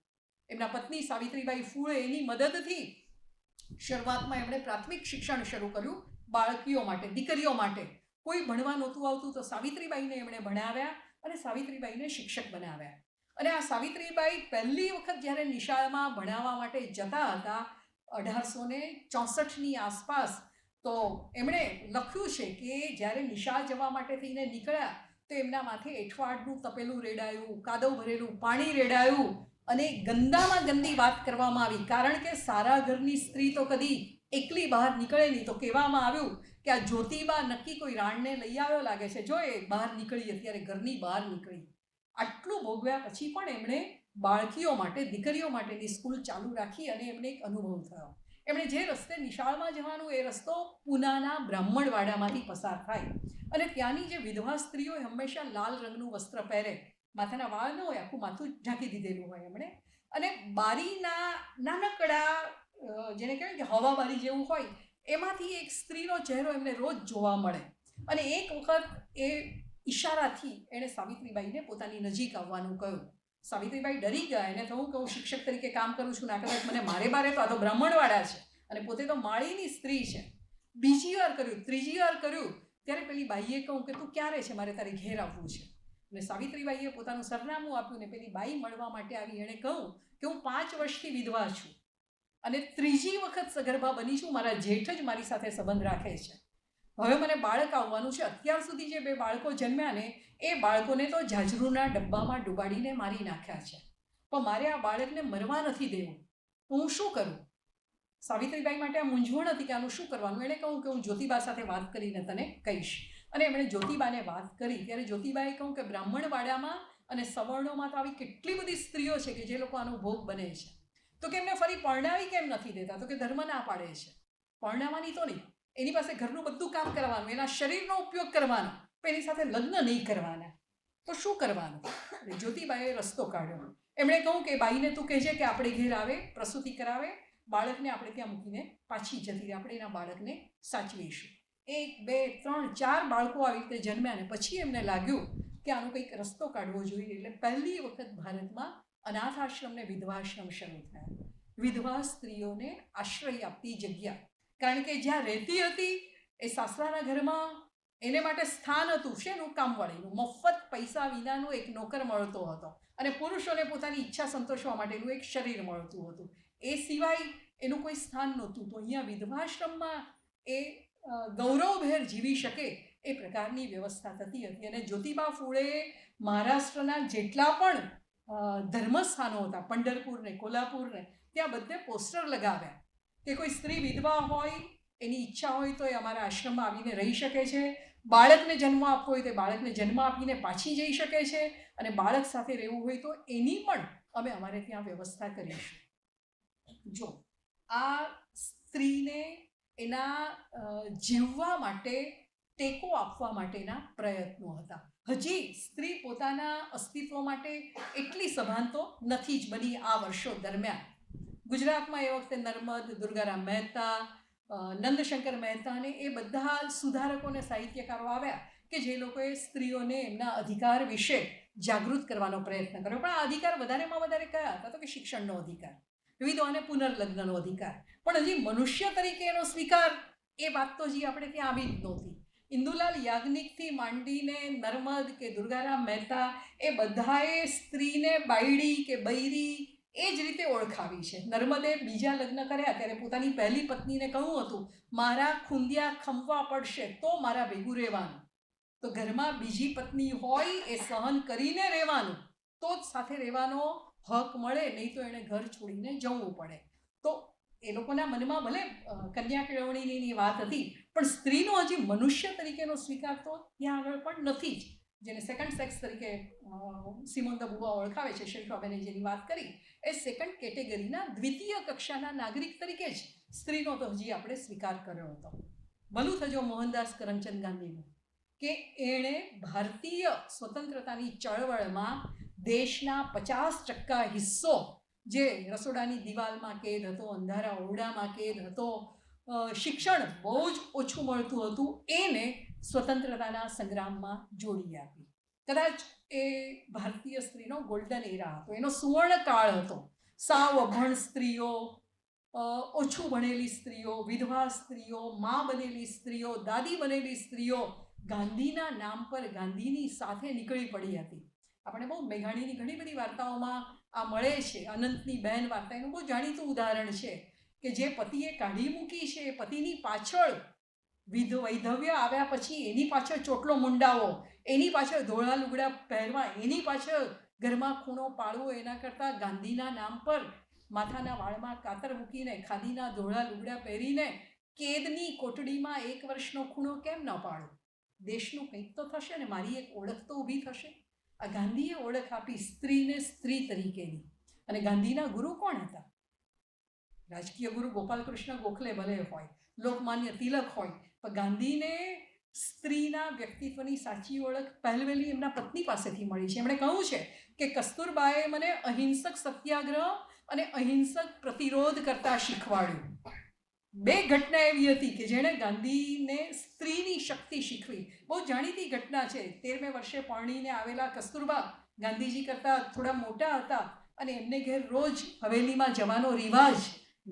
એમના પત્ની સાવિત્રીબાઈ ફૂલે એની મદદથી શરૂઆતમાં એમણે પ્રાથમિક શિક્ષણ શરૂ કર્યું બાળકીઓ માટે, દીકરીઓ માટે. કોઈ ભણવા નહોતું આવતું તો સાવિત્રીબાઈને એમણે ભણાવ્યા અને સાવિત્રીબાઈને શિક્ષક બનાવ્યા. અને આ સાવિત્રીબાઈ પહેલી વખત જ્યારે નિશાળમાં ભણાવવા માટે જતા હતા 1864ની આસપાસ, તો એમણે લખ્યું છે કે જ્યારે નિશાળ જવા માટે થઈને નીકળ્યા તો એમના માથે એઠવાડનું તપેલું રેડાયું, કાદવ ભરેલું પાણી રેડાયું અને ગંદામાં ગંદી વાત કરવામાં આવી. કારણ કે સારા ઘરની સ્ત્રી તો કદી એકલી બહાર નીકળે નહીં. તો કહેવામાં આવ્યું કે આ જ્યોતિબા નક્કી કોઈ રાણને લઈ આવ્યો લાગે છે, જો એ બહાર નીકળી, અત્યારે ઘરની બહાર નીકળી. આટલું ભોગવ્યા પછી પણ એમણે બાળકીઓ માટે, દીકરીઓ માટેની સ્કૂલ ચાલુ રાખી અને એમને એક અનુભવ થયો. એમણે જે રસ્તે નિશાળમાં જવાનું એ રસ્તો પૂનાના બ્રાહ્મણવાડામાંથી પસાર થાય અને ત્યાંની જે વિધવા સ્ત્રીઓ હંમેશા લાલ રંગનું વસ્ત્ર પહેરે, માથાના વાળ ન હોય, આખું માથું ઢાંકી દીધેલું હોય એમણે. અને બારીના નાનકડા જેને કહેવાય કે હવા બારી જેવું હોય, એમાંથી એક સ્ત્રીનો ચહેરો એમને રોજ જોવા મળે. અને એક વખત એ ઈશારાથી એણે સાવિત્રીબાઈને પોતાની નજીક આવવાનું કહ્યું. સાવિત્રીબાઈ ડરી ગયા. એને થયું કે હું શિક્ષક તરીકે કામ કરું છું, ના કદાચ મને મારે બારે તો આ તો બ્રાહ્મણવાળા છે અને પોતે તો માળીની સ્ત્રી છે. બીજી વાર કર્યું, ત્રીજી વાર કર્યું, ત્યારે પેલી બાઈએ કહું કે તું ક્યારે છે, મારે તારી ઘેર આવવું છે. અને સાવિત્રીબાઈએ પોતાનું સરનામું આપ્યું ને પેલી બાઈ મળવા માટે આવી. એણે કહ્યું કે હું 5 વર્ષથી વિધવા છું અને ત્રીજી વખત સગર્ભા બની છું. મારા જેઠ જ મારી સાથે સંબંધ રાખે છે. હવે મને બાળક આવવાનું છે. અત્યાર સુધી જે 2 બાળકો જન્મ્યા ને એ બાળકોને તો જાજરૂના ડબ્બામાં ડુબાડીને મારી નાખ્યા છે, પણ મારે આ બાળકને મરવા નથી દેવું. હું શું કરું? સાવિત્રીબાઈ માટે આ મૂંઝવણ હતી કે આનું શું કરવાનું. એણે કહ્યું કે હું જ્યોતિબા સાથે વાત કરીને તને કહીશ. અને એમણે જ્યોતિબાને વાત કરી ત્યારે જ્યોતિબાએ કહ્યું કે બ્રાહ્મણવાડામાં અને સવર્ણોમાં તો આવી કેટલી બધી સ્ત્રીઓ છે કે જે લોકો આનો ભોગ બને છે, તો કે એમને ફરી પરણાવી કેમ નથી દેતા? તો કે ધર્મ ના પાડે છે. પરણાવવાની તો નહીં, એની પાસે ઘરનું બધું કામ કરવાનું, એના શરીરનો ઉપયોગ કરવાનો, પણ એની સાથે લગ્ન નહીં કરવાના. તો શું કરવાનું? જ્યોતિબાએ રસ્તો કાઢ્યો. એમણે કહ્યું કે બાઈને તું કહેજે કે આપણે ઘેર આવે, પ્રસૂતિ કરાવે, બાળકને આપણે ત્યાં મૂકીને પાછી જતી રહે, આપણે એના બાળકને સાચવીશું. 1 2 3 4 બાળકો આવી રીતે જન્મ્યા ને પછી એમને લાગ્યું કે આનો કંઈક રસ્તો કાઢવો જોઈએ. એટલે પહેલી વખત ભારતમાં અનાથ આશ્રમ ને વિધવાશ્રમ શરૂ થયા. વિધવા સ્ત્રીઓને આશ્રય આપતી જગ્યા. કારણ કે જ્યાં રહેતી હતી એ સાસરાના ઘરમાં એને માટે સ્થાન હતું શેનું? કામવાળીનું. મફત પૈસા વિનાનું એક નોકર મળતો હતો અને પુરુષોને પોતાની ઈચ્છા સંતોષવા માટેનું એક શરીર મળતું હતું. એ સિવાય એનું કોઈ સ્થાન નહોતું. તો અહીંયા વિધવાશ્રમમાં એ ગૌરવભેર જીવી શકે એ પ્રકારની વ્યવસ્થા થતી હતી. અને જ્યોતિબા ફૂલેએ મહારાષ્ટ્રના જેટલા પણ ધર્મસ્થાનો હતા, પંઢરપુર ને કોલ્હાપુર ને, ત્યાં બધે પોસ્ટર લગાવ્યા કે કોઈ સ્ત્રી વિધવા હોય, એની ઈચ્છા હોય તો એ અમારા આશ્રમમાં આવીને રહી શકે છે. બાળકને જન્મ આપવો હોય તો બાળકને જન્મ આપીને પાછી જઈ શકે છે. અને બાળક સાથે રહેવું હોય તો એની પણ અમે અમારે ત્યાં વ્યવસ્થા કરીશું. જો આ સ્ત્રીને એના જીવવા માટે ટેકો આપવા માટેના પ્રયત્નો હતા. હજી સ્ત્રી પોતાના અસ્તિત્વ માટે એટલી સભાન તો નથી જ બની આ વર્ષો દરમિયાન. ગુજરાતમાં એ વખતે નર્મદ, દુર્ગારામ મહેતા, નંદશંકર મહેતા ને એ બધા સુધારકો અને સાહિત્યકારો આવ્યા કે જે લોકોએ સ્ત્રીઓને એમના અધિકાર વિશે જાગૃત કરવાનો પ્રયત્ન કર્યો. પણ આ અધિકાર વધારેમાં વધારે કયા હતા? તો કે શિક્ષણનો અધિકાર, વિધવાને પુનર્લગ્નનો અધિકાર. પણ હજી મનુષ્ય તરીકે એનો સ્વીકાર, એ વાત તો હજી આપણે ત્યાં આવી જ નહોતી. ઇન્દુલાલ યાજ્ઞિકથી માંડીને નર્મદ કે દુર્ગારામ મહેતા એ બધાએ સ્ત્રીને બાયડી કે બૈરી એ જ રીતે ઓળખાવી છે. નર્મદે બીજા લગ્ન કર્યા ત્યારે પોતાની પહેલી પત્નીને કહ્યું હતું, મારા ખૂંદિયા ખંભવા પડશે તો મારા ભેગું રહેવાનું. તો ઘરમાં બીજી પત્ની હોય એ સહન કરીને રહેવાનું, તો જ સાથે રહેવાનો હક મળે, નહીં તો એણે ઘર છોડીને જવું પડે. તો એ લોકોના મનમાં ભલે કન્યા કેળવણીની વાત હતી, પણ સ્ત્રીનો હજી મનુષ્ય તરીકેનો સ્વીકાર તો ત્યાં આગળ પણ નથી જ. જેને સેકન્ડ સેક્સ તરીકે સિમોન દ બુવા ઓળખાવે છે, શેલ્ફાબેને જેની વાત કરી, એ સેકન્ડ કેટેગરીના દ્વિતીય કક્ષાના નાગરિક તરીકે જ સ્ત્રીનો તો હજી આપણે સ્વીકાર કર્યો હતો. ભલું થજો મોહનદાસ કરમચંદ ગાંધીનું કે એણે ભારતીય સ્વતંત્રતાની ચળવળમાં દેશના 50% હિસ્સો, જે રસોડાની દિવાલમાં કેદ હતો, અંધારા ઓરડામાં કેદ હતો, શિક્ષણ બહુ જ ઓછું મળતું હતું, એને સ્વતંત્રતાના સંગ્રામમાં જોડી આપી. કદાચ એ ભારતીય સ્ત્રીનો ગોલ્ડન એરા હતો, એનો સુવર્ણકાળ હતો. સાવ અભણ સ્ત્રીઓ, ઓછું ભણેલી સ્ત્રીઓ, વિધવા સ્ત્રીઓ, મા બનેલી સ્ત્રીઓ, દાદી બનેલી સ્ત્રીઓ ગાંધીના નામ પર ગાંધીની સાથે નીકળી પડી હતી. આપણે બહુ મેઘાણીની ઘણી બધી વાર્તાઓમાં આ મળે છે. અનંતની બહેન વાર્તા એનું બહુ જાણીતું ઉદાહરણ છે કે જે પતિએ કાઢી મૂકી છે, એ પતિની પાછળ વૈધવ્ય આવ્યા પછી એની પાછળ ચોટલો મુંડાવો, એની પાછળ ધોળા લુગડા પહેરવા, એની પાછળ ઘરમાં ખૂણો પાળવો, એના કરતાં ગાંધીના નામ પર માથાના વાળમાં કાતર મૂકીને, ખાદીના ધોળા લુગડા પહેરીને કેદની કોટડીમાં 1 વર્ષનો ખૂણો કેમ ન પાડો? દેશનું કંઈક તો થશે ને, મારી એક ઓળખ તો ઊભી થશે. આ ગાંધીએ ઓળખ આપી સ્ત્રીને સ્ત્રી તરીકેની. અને ગાંધીના ગુરુ કોણ હતા? રાજકીય ગુરુ ગોપાલકૃષ્ણ ગોખલે ભલે હોય, લોકમાન્ય તિલક હોય, પણ ગાંધીને સ્ત્રીના વ્યક્તિત્વની સાચી ઓળખ પહેલવેલી એમના પત્ની પાસેથી મળી છે. એમણે કહ્યું છે કે કસ્તુરબાએ મને અહિંસક સત્યાગ્રહ અને અહિંસક પ્રતિરોધ કરતા શીખવાડ્યું. 2 ઘટના એવી હતી કે જેણે ગાંધીને સ્ત્રીની શક્તિ શીખવી. બહુ જાણીતી ઘટના છે. 13મે વર્ષે પરણીને આવેલા કસ્તુરબા ગાંધીજી કરતાં થોડા મોટા હતા અને એમને ઘેર રોજ હવેલીમાં જવાનો રિવાજ.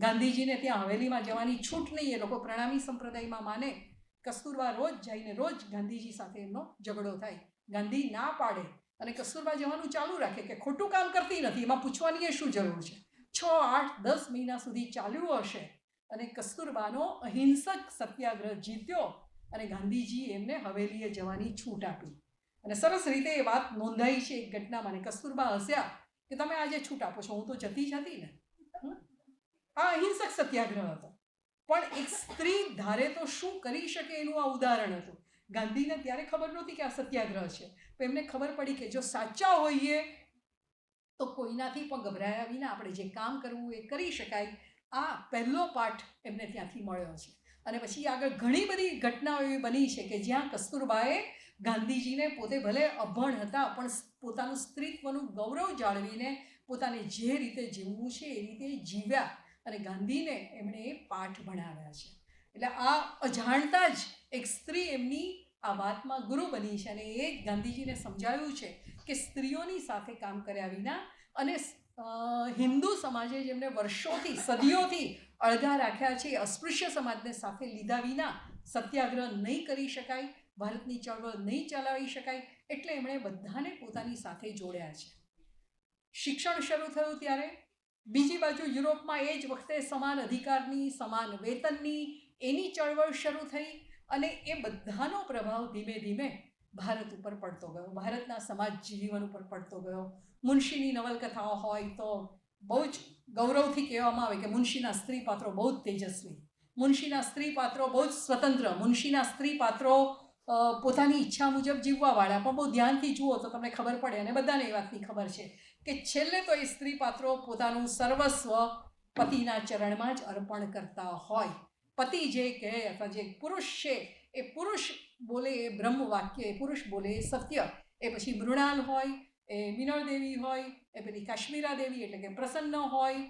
ગાંધીજીને ત્યાં હવેલીમાં જવાની છૂટ નહીં, એ લોકો પ્રણામી સંપ્રદાયમાં માને. કસ્તુરબા રોજ જઈને રોજ ગાંધીજી સાથે એમનો ઝઘડો થાય. ગાંધી ના પાડે અને કસ્તુરબા જવાનું ચાલુ રાખે કે ખોટું કામ કરતી નથી, એમાં પૂછવાની એ શું જરૂર છે. 6, 8, 10 મહિના સુધી ચાલ્યું હશે અને કસ્તુરબાનો અહિંસક સત્યાગ્રહ જીત્યો અને ગાંધીજી એમને હવેલીએ જવાની છૂટ આપી. અને સરસ રીતે એ વાત નોંધાઈ છે એક ઘટનામાં. ને કસ્તુરબા હસ્યા કે તમે આજે છૂટ આપો છો, હું તો જતી જ હતી ને. આ અહિંસક સત્યાગ્રહ હતો, પણ એક સ્ત્રી ધારે તો શું કરી શકે એનું આ ઉદાહરણ હતું. ગાંધીને ત્યારે ખબર નહોતી કે આ સત્યાગ્રહ છે, પણ એમને ખબર પડી કે જો સાચા હોઈએ તો કોઈનાથી પણ ગભરાયા વિના આપણે જે કામ કરવું એ કરી શકાય. આ પહેલો પાઠ એમને ત્યાંથી મળ્યો છે. અને પછી આગળ ઘણી બધી ઘટનાઓ એવી બની છે કે જ્યાં કસ્તુરબાએ ગાંધીજીને, પોતે ભલે અભણ હતા પણ પોતાનું સ્ત્રીત્વનું ગૌરવ જાળવીને પોતાને જે રીતે જીવવું છે એ રીતે જીવ્યા, અને ગાંધીને એમણે એ પાઠ ભણાવ્યા છે. એટલે આ અજાણતા જ એક સ્ત્રી એમની આ વાતમાં ગુરુ બની છે, અને એ જ ગાંધીજીને સમજાવ્યું છે કે સ્ત્રીઓની સાથે કામ કર્યા વિના, અને હિન્દુ સમાજે જેમને વર્ષોથી, સદીઓથી અળગા રાખ્યા છે, અસ્પૃશ્ય સમાજને સાથે લીધા વિના સત્યાગ્રહ નહીં કરી શકાય, ભારતની ચળવળ નહીં ચલાવી શકાય. એટલે એમણે બધાને પોતાની સાથે જોડ્યા છે. શિક્ષણ શરૂ થયું ત્યારે બીજી બાજુ યુરોપમાં એ જ વખતે સમાન અધિકારની, સમાન વેતનની એની ચળવળ શરૂ થઈ, અને એ બધાનો પ્રભાવ ધીમે ધીમે ભારત ઉપર પડતો ગયો, ભારતના સમાજ જીવન ઉપર પડતો ગયો. મુનશીની નવલકથાઓ હોય તો બહુ જ ગૌરવથી કહેવામાં આવે કે મુનશીના સ્ત્રી પાત્રો બહુ જ તેજસ્વી, મુનશીના સ્ત્રી પાત્રો બહુ જ સ્વતંત્ર, મુનશીના સ્ત્રી પાત્રો પોતાની ઈચ્છા મુજબ જીવવાવાળા. પણ બહુ ધ્યાનથી જુઓ તો તમને ખબર પડે, અને બધાને એ વાતની ખબર છે કે છેલ્લે તો એ સ્ત્રી પાત્રો પોતાનું સર્વસ્વ પતિના ચરણમાં જ અર્પણ કરતા હોય. પતિ જે કહે અથવા જે પુરુષ છે એ પુરુષ બોલે એ બ્રહ્મ વાક્ય, એ પુરુષ બોલે એ સત્ય. એ પછી મૃણાલ હોય, એ મિનળ દેવી હોય, એ પેલી કાશ્મીરા દેવી એટલે કે પ્રસન્ન હોય,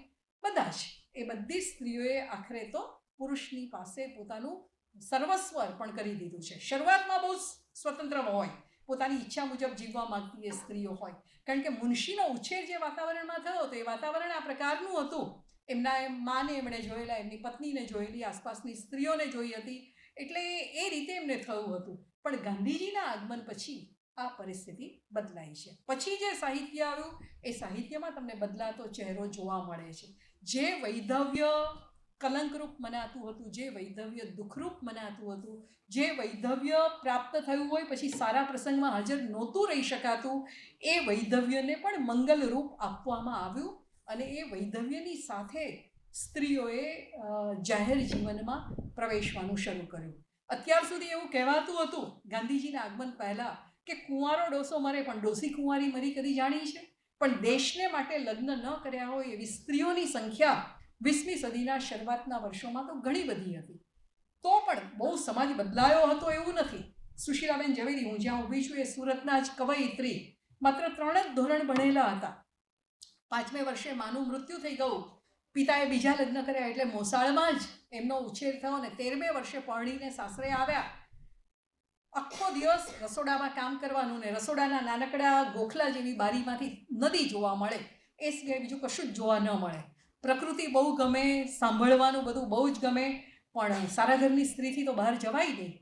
બધા જ એ બધી સ્ત્રીઓએ આખરે તો પુરુષની પાસે પોતાનું સર્વસ્વ અર્પણ કરી દીધું છે. શરૂઆતમાં બહુ સ્વતંત્ર હોય, પોતાની ઈચ્છા મુજબ જીવવા માંગતી એ સ્ત્રીઓ હોય, કારણ કે મુનશીનો ઉછેર જે વાતાવરણમાં થયો હતો એ વાતાવરણ આ પ્રકારનું હતું. એમના માને એમણે જોયેલા, એમની પત્નીને જોયેલી, આસપાસની સ્ત્રીઓને જોઈ હતી, એટલે એ રીતે એમને થયું હતું. પણ ગાંધીજીના આગમન પછી આ પરિસ્થિતિ બદલાઈ છે. પછી જે સાહિત્ય આવ્યું એ સાહિત્યમાં તમને બદલાતો ચહેરો જોવા મળે છે. જે વૈધવ્ય કલંકરૂપ મનાતું હતું, જે વૈધવ્ય દુઃખરૂપ મનાતું હતું, જે વૈધવ્ય પ્રાપ્ત થયું હોય પછી સારા પ્રસંગમાં હાજર નહોતું રહી શકાતું, એ વૈધવ્યને પણ મંગલરૂપ આપવામાં આવ્યું, અને એ વૈધવ્યની સાથે સ્ત્રીઓએ જાહેર જીવનમાં પ્રવેશવાનું શરૂ કર્યું. અત્યાર સુધી એવું કહેવાતું હતું ગાંધીજીના આગમન પહેલાં કે કુંવારો ડોસો મરે પણ ડોસી કુંવારી મરી કદી જાણી છે? પણ દેશને માટે લગ્ન ન કર્યા હોય એવી સ્ત્રીઓની સંખ્યા 20મી સદીના શરૂઆતના વર્ષોમાં તો ઘણી બધી હતી. તો પણ બહુ સમાજ બદલાયો હતો એવું નથી. સુશીલાબેન ઝવેરી, હું જ્યાં ઊભી છું એ સુરતના જ કવયિત્રી, માત્ર 3 જ ધોરણ ભણેલા હતા. 5મે વર્ષે માનું મૃત્યુ થઈ ગયું, પિતાએ બીજા લગ્ન કર્યા, એટલે મોસાળમાં જ એમનો ઉછેર થયો, અને 13મે વર્ષે પરણીને સાસરે આવ્યા. આખો દિવસ રસોડામાં કામ કરવાનું, ને રસોડાના નાનકડા ગોખલા જેવી બારીમાંથી નદી જોવા મળે, એ સિવાય બીજું કશું જ જોવા ન મળે. પ્રકૃતિ બહુ ગમે, સાંભળવાનું બધું બહુ જ ગમે, પણ સારા ઘરની સ્ત્રીથી તો બહાર જવાય નહીં.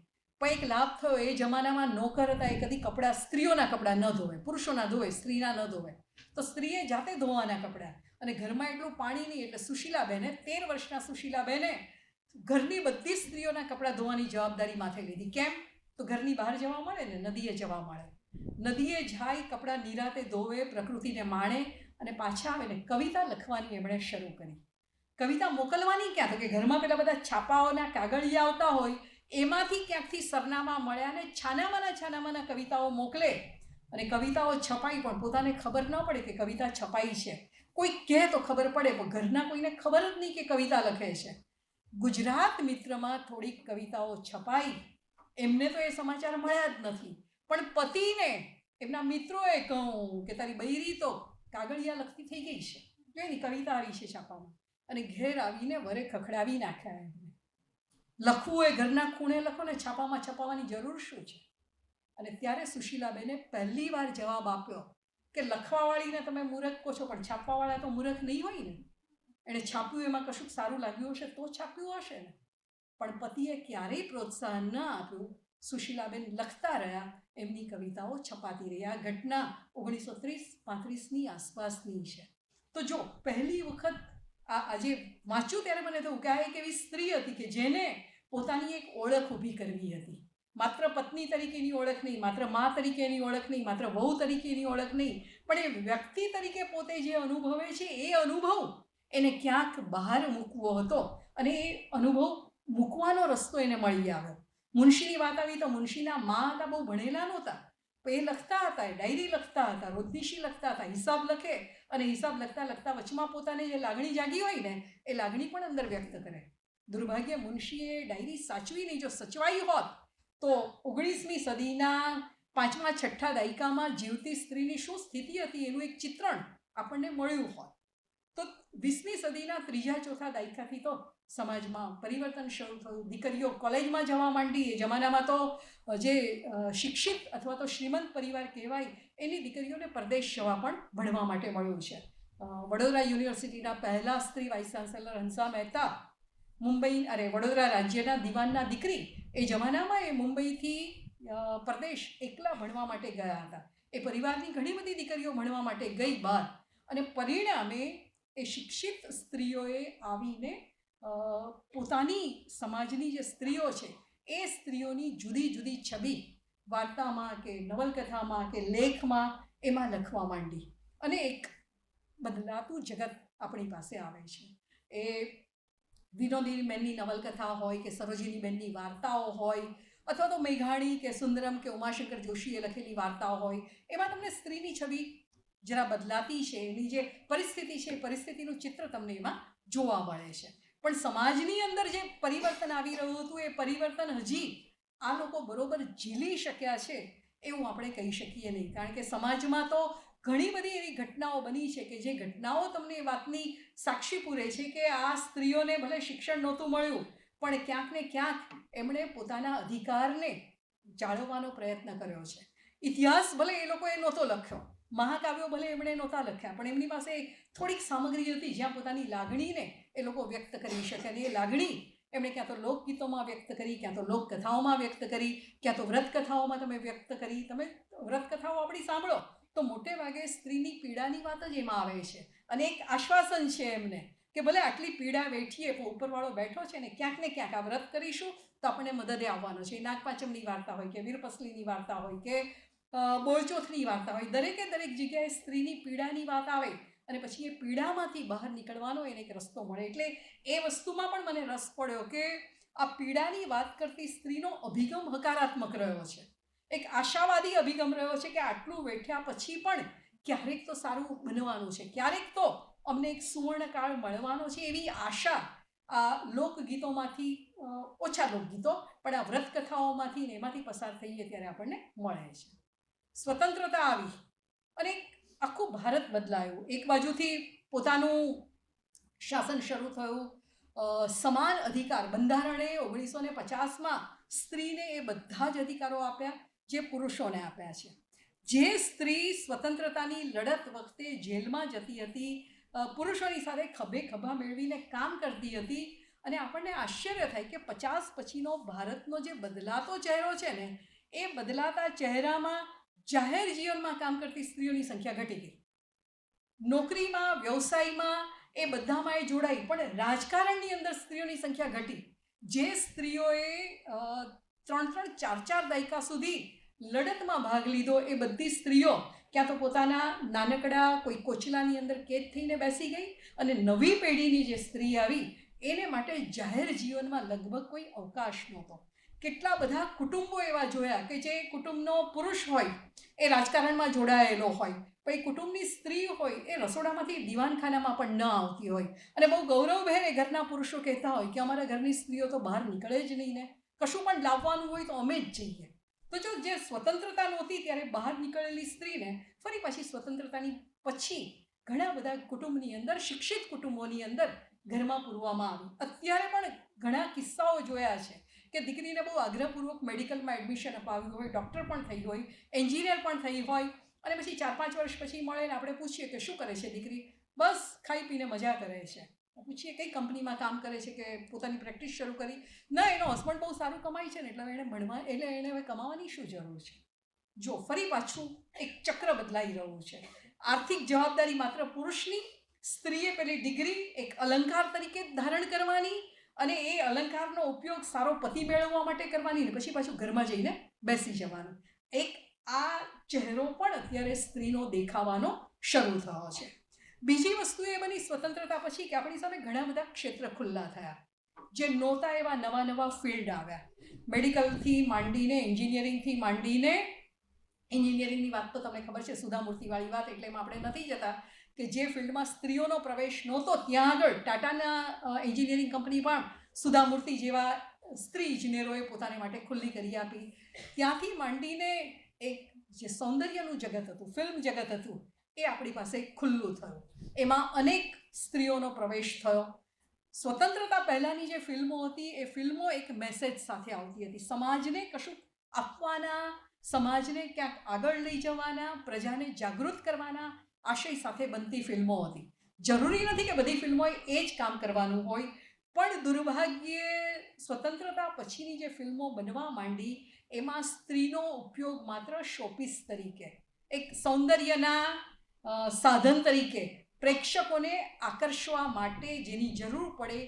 પણ એક લાભ થયો, એ જમાનામાં નોકર હતા, એ કદી કપડાં, સ્ત્રીઓના કપડાં ન ધોવે, પુરુષોના ધોવે, સ્ત્રીના ન ધોવે. તો સ્ત્રીએ જાતે ધોવાના કપડાં, અને ઘરમાં એટલું પાણી નહીં, એટલે સુશીલાબેને, 13 વર્ષના સુશીલાબેને ઘરની બધી સ્ત્રીઓના કપડાં ધોવાની જવાબદારી માથે લીધી. કેમ? તો ઘરની બહાર જવા મળે ને, નદીએ જવા મળે. નદીએ જાય, કપડાં નિરાતે ધોવે, પ્રકૃતિને માણે, અને પાછા આવે ને કવિતા લખવાની એમણે શરૂ કરી. કવિતા મોકલવાની ક્યાં? તો કે ઘરમાં પેલા બધા છાપાઓના કાગળિયા આવતા હોય, એમાંથી ક્યાંકથી સરનામા મળ્યા, ને છાનામાના કવિતાઓ મોકલે, અને કવિતાઓ છપાઈ, પણ પોતાને ખબર ન પડે કે કવિતા છપાઈ છે. કોઈ કહે તો ખબર પડે, પણ ઘરના કોઈને ખબર જ નહીં કે કવિતા લખે છે. ગુજરાત મિત્રમાં થોડીક કવિતાઓ છપાઈ, એમને તો એ સમાચાર મળ્યા જ નથી, પણ પતિને એમના મિત્રોએ કહું કે તારી બૈરી તો કાગળિયા લખતી થઈ ગઈ છે, જો એની કવિતા આવી છે છાપામાં, અને ઘેર આવીને વરે ખખડાવી નાખ્યા એમને. લખવું એ ઘરના ખૂણે લખો ને, છાપામાં છપાવવાની જરૂર શું છે? અને ત્યારે સુશીલાબેને પહેલી વાર જવાબ આપ્યો કે લખવાવાળીને તમે મૂર્ખ કહો છો, પણ છાપવાવાળા તો મૂર્ખ નહીં હોય ને. એણે છાપ્યું, એમાં કશું સારું લાગ્યું હશે તો છાપ્યું હશે ને. પણ પતિએ ક્યારેય પ્રોત્સાહન ન આપ્યું. સુશીલાબેન લખતા રહ્યા, એમની કવિતાઓ છપાતી રહી. આ ઘટના 1930-35ની આસપાસની છે. તો જો પહેલી વખત આજે વાંચ્યું ત્યારે મને થયું કે આ એક એવી સ્ત્રી હતી કે જેને પોતાની એક ઓળખ ઊભી કરવી હતી. માત્ર પત્ની તરીકેની ઓળખ નહીં, માત્ર મા તરીકેની ઓળખ નહીં, માત્ર વહુ તરીકેની ઓળખ નહીં, પણ એ વ્યક્તિ તરીકે પોતે જે અનુભવે છે એ અનુભવ એને ક્યાંક બહાર મૂકવો હતો અને એ અનુભવ મૂકવાનો રસ્તો એને મળી આવ્યો. મુનશીની વાત આવી તો મુનશીના મા હતા, બહુ ભણેલા નહોતા, એ લખતા હતા, એ ડાયરી લખતા હતા, રોજનીશી લખતા હતા, હિસાબ લખે અને હિસાબ લખતા લખતા વચમાં પોતાને જે લાગણી જાગી હોય ને એ લાગણી પણ અંદર વ્યક્ત કરે. દુર્ભાગ્ય મુનશીએ ડાયરી સાચવી નહીં. જો સચવાઈ હોત તો 19મી સદીના 5મા 6ઠા દાયકામાં જીવતી સ્ત્રીની શું સ્થિતિ હતી એનું એક ચિત્રણ આપણને મળ્યું હોત. તો 20મી સદીના 3જા 4થા દાયકાથી તો સમાજમાં પરિવર્તન શરૂ થયું. દીકરીઓ કોલેજમાં જવા માંડી. એ જમાનામાં તો જે શિક્ષિત અથવા તો શ્રીમંત પરિવાર કહેવાય એની દીકરીઓને પરદેશ જવા પણ ભણવા માટે મળ્યું છે. વડોદરા યુનિવર્સિટીના પહેલા સ્ત્રી વાઇસ ચાન્સેલર હંસા મહેતા વડોદરા રાજ્યના દિવાનના દીકરી એ જમાનામાં એ મુંબઈથી પરદેશ એકલા ભણવા માટે ગયા હતા. એ પરિવારની ઘણી બધી દીકરીઓ ભણવા માટે ગઈ બહાર અને પરિણામે એ શિક્ષિત સ્ત્રીઓએ આવીને પોતાની સમાજની જે સ્ત્રીઓ છે એ સ્ત્રીઓની જુદી જુદી છબી વાર્તામાં કે નવલકથામાં કે લેખમાં એમાં લખવા માંડી અને એક બદલાતું જગત આપણી પાસે આવે છે. એ વિનોદીબેનની નવલકથા હોય કે સરોજિનીબેનની વાર્તાઓ હોય અથવા તો મેઘાણી કે સુંદરમ કે ઉમાશંકર જોશીએ લખેલી વાર્તાઓ હોય, એમાં તમને સ્ત્રીની છબી જરા બદલાતી છે. એની જે પરિસ્થિતિ છે એ પરિસ્થિતિનું ચિત્ર તમને એમાં જોવા મળે છે. પણ સમાજની અંદર જે પરિવર્તન આવી રહ્યું હતું એ પરિવર્તન હજી આ લોકો બરોબર ઝીલી શક્યા છે એવું આપણે કહી શકીએ નહીં. કારણ કે સમાજમાં તો ઘણી બધી એવી ઘટનાઓ બની છે કે જે ઘટનાઓ તમને એ વાતની સાક્ષી પૂરે છે કે આ સ્ત્રીઓને ભલે શિક્ષણ નહોતું મળ્યું પણ ક્યાંક ને ક્યાંક એમણે પોતાના અધિકારને જાળવવાનો પ્રયત્ન કર્યો છે. ઇતિહાસ ભલે એ લોકોએ નહોતો લખ્યો, મહાકાવ્યો ભલે એમણે નહોતા લખ્યા, પણ એમની પાસે થોડીક સામગ્રી હતી જ્યાં પોતાની લાગણીને એ લોકો વ્યક્ત કરી શકે. અને એ લાગણી એમણે ક્યાં તો લોકગીતોમાં વ્યક્ત કરી, ક્યાં તો લોકકથાઓમાં વ્યક્ત કરી, ક્યાં તો વ્રતકથાઓમાં તમે વ્યક્ત કરી. તમે વ્રતકથાઓ આપણી સાંભળો તો મોટે ભાગે સ્ત્રીની પીડાની વાત જ એમાં આવે છે અને એક આશ્વાસન છે એમને કે ભલે આટલી પીડા વેઠીએ પણ ઉપરવાળો બેઠો છે ને ક્યાંક ને ક્યાંક આ વ્રત કરીશું તો આપણને મદદે આવવાનો છે. નાગપાંચમની વાર્તા હોય કે વીરપસલીની વાર્તા હોય કે બોળચોથની વાર્તા હોય, દરેકે દરેક જગ્યાએ સ્ત્રીની પીડાની વાત આવે અને પછી એ પીડામાંથી બહાર નીકળવાનો એને એક રસ્તો મળે. એટલે એ વસ્તુમાં પણ મને રસ પડ્યો કે આ પીડાની વાત કરતી સ્ત્રીનો અભિગમ હકારાત્મક રહ્યો છે, એક આશાવાદી અભિગમ રહ્યો છે કે આટલું વેઠ્યા પછી પણ ક્યારેક તો સારું બનવાનું છે, ક્યારેક તો અમને એક સુવર્ણકાળ મળવાનો છે એવી આશા આ લોકગીતોમાંથી, ઓછા લોકગીતો પણ આ વ્રતકથાઓમાંથી ને એમાંથી પસાર થઈએ ત્યારે આપણને મળે છે. સ્વતંત્રતા આવી અને આખું ભારત બદલાયું. એક બાજુથી પોતાનું શાસન શરૂ થયું, સમાન અધિકાર બંધારણે 1950માં સ્ત્રીને એ બધા જ અધિકારો આપ્યા જે પુરુષોને આપ્યા છે. જે સ્ત્રી સ્વતંત્રતાની લડત વખતે જેલમાં જતી હતી, પુરુષોની સાથે ખભે ખભા મેળવીને કામ કરતી હતી અને આપણને આશ્ચર્ય થાય કે 50 પછીનો ભારતનો જે બદલાતો ચહેરો છે ને એ બદલાતા ચહેરામાં જાહેર જીવનમાં કામ કરતી સ્ત્રીઓની સંખ્યા ઘટી ગઈ. નોકરીમાં, વ્યવસાયમાં એ બધામાં એ જોડાઈ, પણ રાજકારણની અંદર સ્ત્રીઓની સંખ્યા ઘટી. જે સ્ત્રીઓએ 3-4 દાયકા સુધી લડતમાં ભાગ લીધો એ બધી સ્ત્રીઓ ક્યાં તો પોતાના નાનકડા કોઈ કોચલાની અંદર કેદ થઈને બેસી ગઈ અને નવી પેઢીની જે સ્ત્રી આવી એને માટે જાહેર જીવનમાં લગભગ કોઈ અવકાશ નહોતો. કેટલા બધા કુટુંબો એવા જોયા કે જે કુટુંબનો પુરુષ હોય એ રાજકારણમાં જોડાયેલો હોય, પછી કુટુંબની સ્ત્રી હોય એ રસોડામાંથી દીવાનખાનામાં પણ ન આવતી હોય અને બહુ ગૌરવભેર એ ઘરના પુરુષો કહેતા હોય કે અમારા ઘરની સ્ત્રીઓ તો બહાર નીકળે જ નહીં ને, કશું પણ લાવવાનું હોય તો અમે જ જઈએ. તો જો જે સ્વતંત્રતા નહોતી ત્યારે બહાર નીકળેલી સ્ત્રીને ફરી પાછી સ્વતંત્રતાની પછી ઘણા બધા કુટુંબની અંદર, શિક્ષિત કુટુંબોની અંદર ઘરમાં પૂરવામાં આવી. અત્યારે પણ ઘણા કિસ્સાઓ જોયા છે કે દીકરીને બહુ આગ્રહપૂર્વક મેડિકલમાં એડમિશન અપાવ્યું હોય, ડૉક્ટર પણ થઈ હોય, એન્જિનિયર પણ થઈ હોય અને પછી 4-5 વર્ષ પછી મળે ને આપણે પૂછીએ કે શું કરે છે દીકરી? બસ ખાઈ પીને મજા કરે છે. પૂછીએ કઈ કંપનીમાં કામ કરે છે કે પોતાની પ્રેક્ટિસ શરૂ કરી? ના, એનો હસબન્ડ બહુ સારું કમાય છે ને એટલે એણે હવે કમાવાની શું જરૂર છે? જો ફરી પાછું એક ચક્ર બદલાઈ રહ્યું છે. આર્થિક જવાબદારી માત્ર પુરુષની, સ્ત્રીએ પેલી ડિગ્રી એક અલંકાર તરીકે ધારણ કરવાની અને એ અલંકારનો ઉપયોગ સારો પતિ મેળવવા માટે કરવાની ને પછી પાછું ઘરમાં જઈને બેસી જવાનું. એક આ ચહેરો પણ અત્યારે સ્ત્રીનો દેખાવાનો શરૂ થયો છે. બીજી વસ્તુ એ બની સ્વતંત્રતા પછી કે આપણી સામે ઘણા બધા ક્ષેત્ર ખુલ્લા થયા, જે નહોતા એવા નવા નવા ફિલ્ડ આવ્યા. મેડિકલથી માંડીને એન્જિનિયરિંગથી માંડીને, એન્જિનિયરિંગની વાત તો તમને ખબર છે, સુધા મૂર્તિવાળી વાત, એટલે એમાં આપણે નથી જતા, કે જે ફિલ્ડમાં સ્ત્રીઓનો પ્રવેશ નહોતો ત્યાં આગળ ટાટાના એન્જિનિયરિંગ કંપની પણ સુધા મૂર્તિ જેવા સ્ત્રી ઇજનેરોએ પોતાને માટે ખુલ્લી કરી આપી. ત્યાંથી માંડીને એક જે સૌંદર્યનું જગત હતું, ફિલ્મ જગત હતું, એ આપણી પાસે ખુલ્લું થયું. એમાં અનેક સ્ત્રીઓનો પ્રવેશ થયો. સ્વતંત્રતા પહેલાંની જે ફિલ્મો હતી એ ફિલ્મો એક મેસેજ સાથે આવતી હતી, સમાજને કશું આપવાના, સમાજને ક્યાંક આગળ લઈ જવાના, પ્રજાને જાગૃત કરવાના આશય સાથે બનતી ફિલ્મો હતી. જરૂરી નથી કે બધી ફિલ્મોએ એ જ કામ કરવાનું હોય, પણ દુર્ભાગ્યે સ્વતંત્રતા પછીની જે ફિલ્મો બનવા માંડી એમાં સ્ત્રીનો ઉપયોગ માત્ર શોપીસ તરીકે, એક સૌંદર્યના સાધન તરીકે, પ્રેક્ષકોને આકર્ષવા માટે જેની જરૂર પડે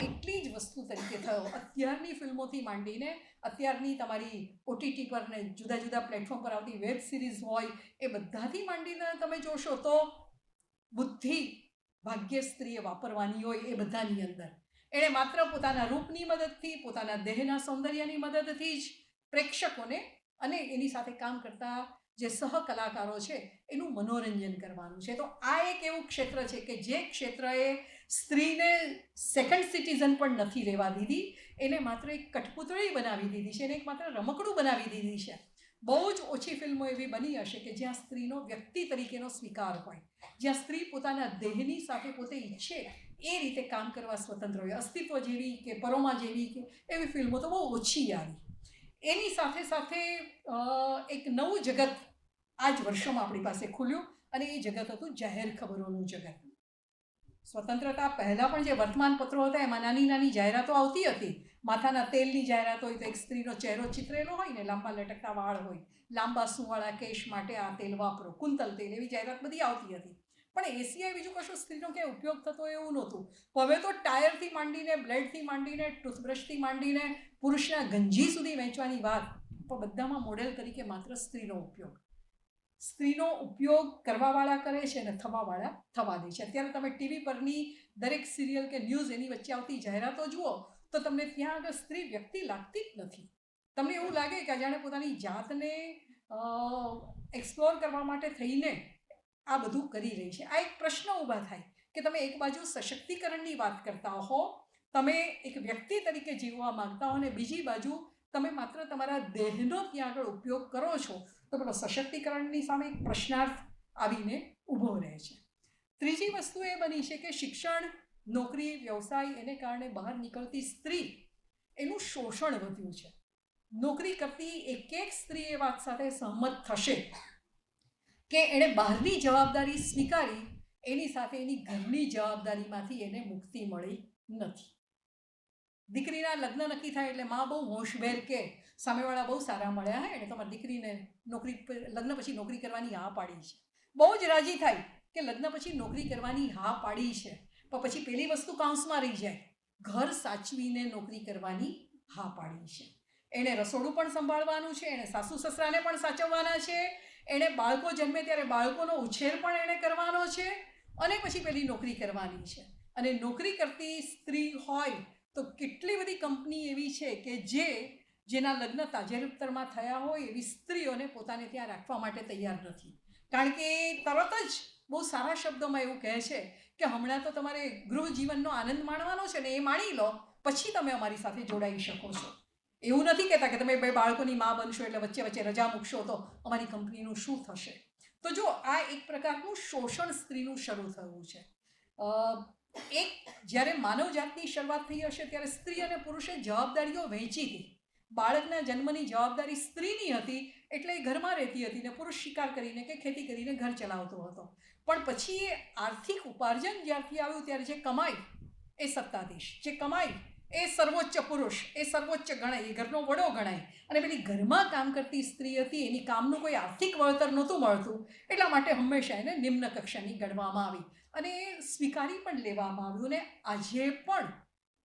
એટલી જ વસ્તુ તરીકે થયો. અત્યારની ફિલ્મોથી માંડીને અત્યારની તમારી ઓટીટી પર ને જુદા જુદા પ્લેટફોર્મ પર આવતી વેબ સિરીઝ હોય, એ બધાથી માંડીને તમે જોશો તો બુદ્ધિ ભાગ્ય સ્ત્રીએ વાપરવાની હોય એ બધાની અંદર એણે માત્ર પોતાના રૂપની મદદથી, પોતાના દેહના સૌંદર્યની મદદથી જ પ્રેક્ષકોને અને એની સાથે કામ કરતા જે સહકલાકારો છે એનું મનોરંજન કરવાનું છે. તો આ એક એવું ક્ષેત્ર છે કે જે ક્ષેત્રએ સ્ત્રીને સેકન્ડ સિટીઝન પણ નથી લેવા દીધી, એને માત્ર એક કઠપૂતળી બનાવી દીધી છે, એને એક માત્ર રમકડું બનાવી દીધી છે. બહુ જ ઓછી ફિલ્મો એવી બની હશે કે જ્યાં સ્ત્રીનો વ્યક્તિ તરીકેનો સ્વીકાર હોય, જ્યાં સ્ત્રી પોતાના દેહની સાથે પોતે ઈચ્છે એ રીતે કામ કરવા સ્વતંત્ર હોય. અસ્તિત્વ જેવી કે પરોમા જેવી કે એવી ફિલ્મો તો બહુ ઓછી આવી. એની સાથે સાથે એક નવું જગત આ જ વર્ષોમાં આપણી પાસે ખુલ્યું, અને એ જગત હતું જાહેર ખબરોનું જગત. સ્વતંત્રતા પહેલાં પણ જે વર્તમાનપત્રો હતા એમાં નાની નાની જાહેરાતો આવતી હતી. માથાના તેલની જાહેરાત હોય તો એક સ્ત્રીનો ચહેરો ચિતરેલો હોય ને લાંબા લટકતા વાળ હોય, લાંબા સુંવાળા કેશ માટે આ તેલ વાપરો, કુંતલ તેલ, એવી જાહેરાત બધી આવતી હતી. પણ એ સિવાય બીજું કશું સ્ત્રીનો ક્યાંય ઉપયોગ થતો એવું નહોતું. હવે તો ટાયરથી માંડીને, બ્લેડથી માંડીને, ટૂથબ્રશથી માંડીને પુરુષના ગંજી સુધી વેચવાની વાત, પણ બધામાં મોડેલ તરીકે માત્ર સ્ત્રીનો ઉપયોગ. સ્ત્રીનો ઉપયોગ કરવાવાળા કરે છે અને થવાવાળા થવા દે છે. અત્યારે તમે ટીવી પરની દરેક સિરિયલ કે ન્યૂઝ એની વચ્ચે આવતી જાહેરાતો જુઓ તો તમને ત્યાં આગળ સ્ત્રી વ્યક્તિ લાગતી જ નથી. તમને એવું લાગે કે જાણે પોતાની જાતને એક્સપ્લોર કરવા માટે થઈને આ બધું કરી રહી છે. આ એક પ્રશ્ન ઊભા થાય કે તમે એક બાજુ સશક્તિકરણની વાત કરતા હો, તમે એક વ્યક્તિ તરીકે જીવવા માંગતા હો, અને બીજી બાજુ તમે માત્ર તમારા દેહનો ત્યાં આગળ ઉપયોગ કરો છો, તો પેલો સશક્તિકરણની સામે એક પ્રશ્નાર્થ આવીને ઊભો રહે છે. ત્રીજી વસ્તુ એ બની છે કે શિક્ષણ, નોકરી, વ્યવસાય, એને કારણે બહાર નીકળતી સ્ત્રી એનું શોષણ વધ્યું છે. નોકરી કરતી એક એક સ્ત્રી એ વાત સાથે સહમત થશે કે એણે બહારની જવાબદારી સ્વીકારી, એની સાથે એની ઘરની જવાબદારીમાંથી એને મુક્તિ મળી નથી. દીકરીના લગ્ન નક્કી થાય એટલે માં બહુ હોશભેર કે સામેવાળા બહુ સારા મળ્યા હે, એને તમારી દીકરીને લગ્ન પછી નોકરી કરવાની હા પાડી છે. બહુ જ રાજી થાય કે લગ્ન પછી નોકરી કરવાની હા પાડી છે, પણ પછી પેલી વસ્તુ કાઉન્સમાં રહી જાય, ઘર સાચવીને નોકરી કરવાની હા પાડી છે. એણે રસોડું પણ સંભાળવાનું છે, એણે સાસુ સસરાને પણ સાચવવાના છે, એણે બાળકો જન્મે ત્યારે બાળકોનો ઉછેર પણ એણે કરવાનો છે, અને પછી પેલી નોકરી કરવાની છે. અને નોકરી કરતી સ્ત્રી હોય તો કેટલી બધી કંપની એવી છે કે જેના લગ્ન તાજેતરમાં થયા હોય એવી સ્ત્રીઓને પોતાને ત્યાં રાખવા માટે તૈયાર નથી. કારણ કે તરત જ બહુ સારા શબ્દોમાં એવું કહે છે કે હમણાં તો તમારે ગૃહ જીવનનો આનંદ માણવાનો છે ને, એ માણી લો પછી તમે અમારી સાથે જોડાઈ શકો છો. એવું નથી કહેતા કે તમે બે બાળકોની મા બનશો એટલે વચ્ચે વચ્ચે રજા મૂકશો તો અમારી કંપનીનું શું થશે. તો જો આ એક પ્રકારનું શોષણ સ્ત્રીનું શરૂ થયું છે. એક જ્યારે માનવજાતની શરૂઆત થઈ હશે ત્યારે સ્ત્રી અને પુરુષે જવાબદારીઓ વહેંચી હતી. બાળકના જન્મની જવાબદારી સ્ત્રીની હતી એટલે એ ઘરમાં રહેતી હતી ને પુરુષ શિકાર કરીને કે ખેતી કરીને ઘર ચલાવતો હતો. પણ પછી એ આર્થિક ઉપાર્જન જ્યારથી આવ્યું ત્યારે જે કમાઈ એ સત્તાધીશ, જે કમાઈ એ સર્વોચ્ચ પુરુષ, એ સર્વોચ્ચ ગણાય, એ ઘરનો વડો ગણાય. અને પેલી ઘરમાં કામ કરતી સ્ત્રી હતી એની કામનું કોઈ આર્થિક વળતર નહોતું મળતું, એટલા માટે હંમેશા એને નિમ્ન કક્ષાની ગણવામાં આવી અને એ સ્વીકારી પણ લેવામાં આવ્યું. ને આજે પણ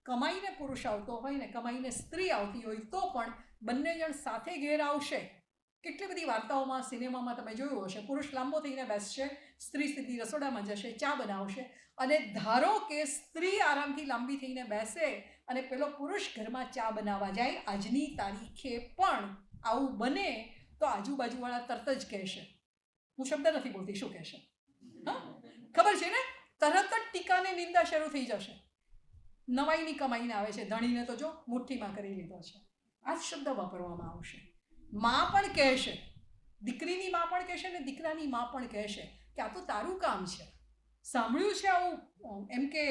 કમાઈને પુરુષ આવતો હોય ને કમાઈને સ્ત્રી આવતી હોય તો પણ બંને જણ સાથે ઘેર આવશે. કેટલી બધી વાર્તાઓમાં, સિનેમામાં તમે જોયું હશે, પુરુષ લાંબો થઈને બેસશે, સ્ત્રી સીધી રસોડામાં જશે, ચા બનાવશે, અને ધારો કે સ્ત્રી આરામથી લાંબી થઈને બેસે અને પેલો પુરુષ ઘરમાં ચા બનાવવા જાય, આજની તારીખે પણ આવું બને તો આજુબાજુવાળા તરત જ કહેશે, હું શબ્દ નથી બોલતી, શું કહેશે? હા, ખબર છે ને, તરત જ ટીકાને નિંદા શરૂ થઈ જશે. નવાઈની કમાઈને આવે છે, ધણીને તો જો મુઠ્ઠીમાં કરી લીધો છે, આ જ શબ્દ વાપરવામાં આવશે. માં પણ કહેશે, દીકરીની માં પણ કહેશે ને દીકરાની માં પણ કહેશે કે આ તો તારું કામ છે. સાંભળ્યું છે આવું, એમ કે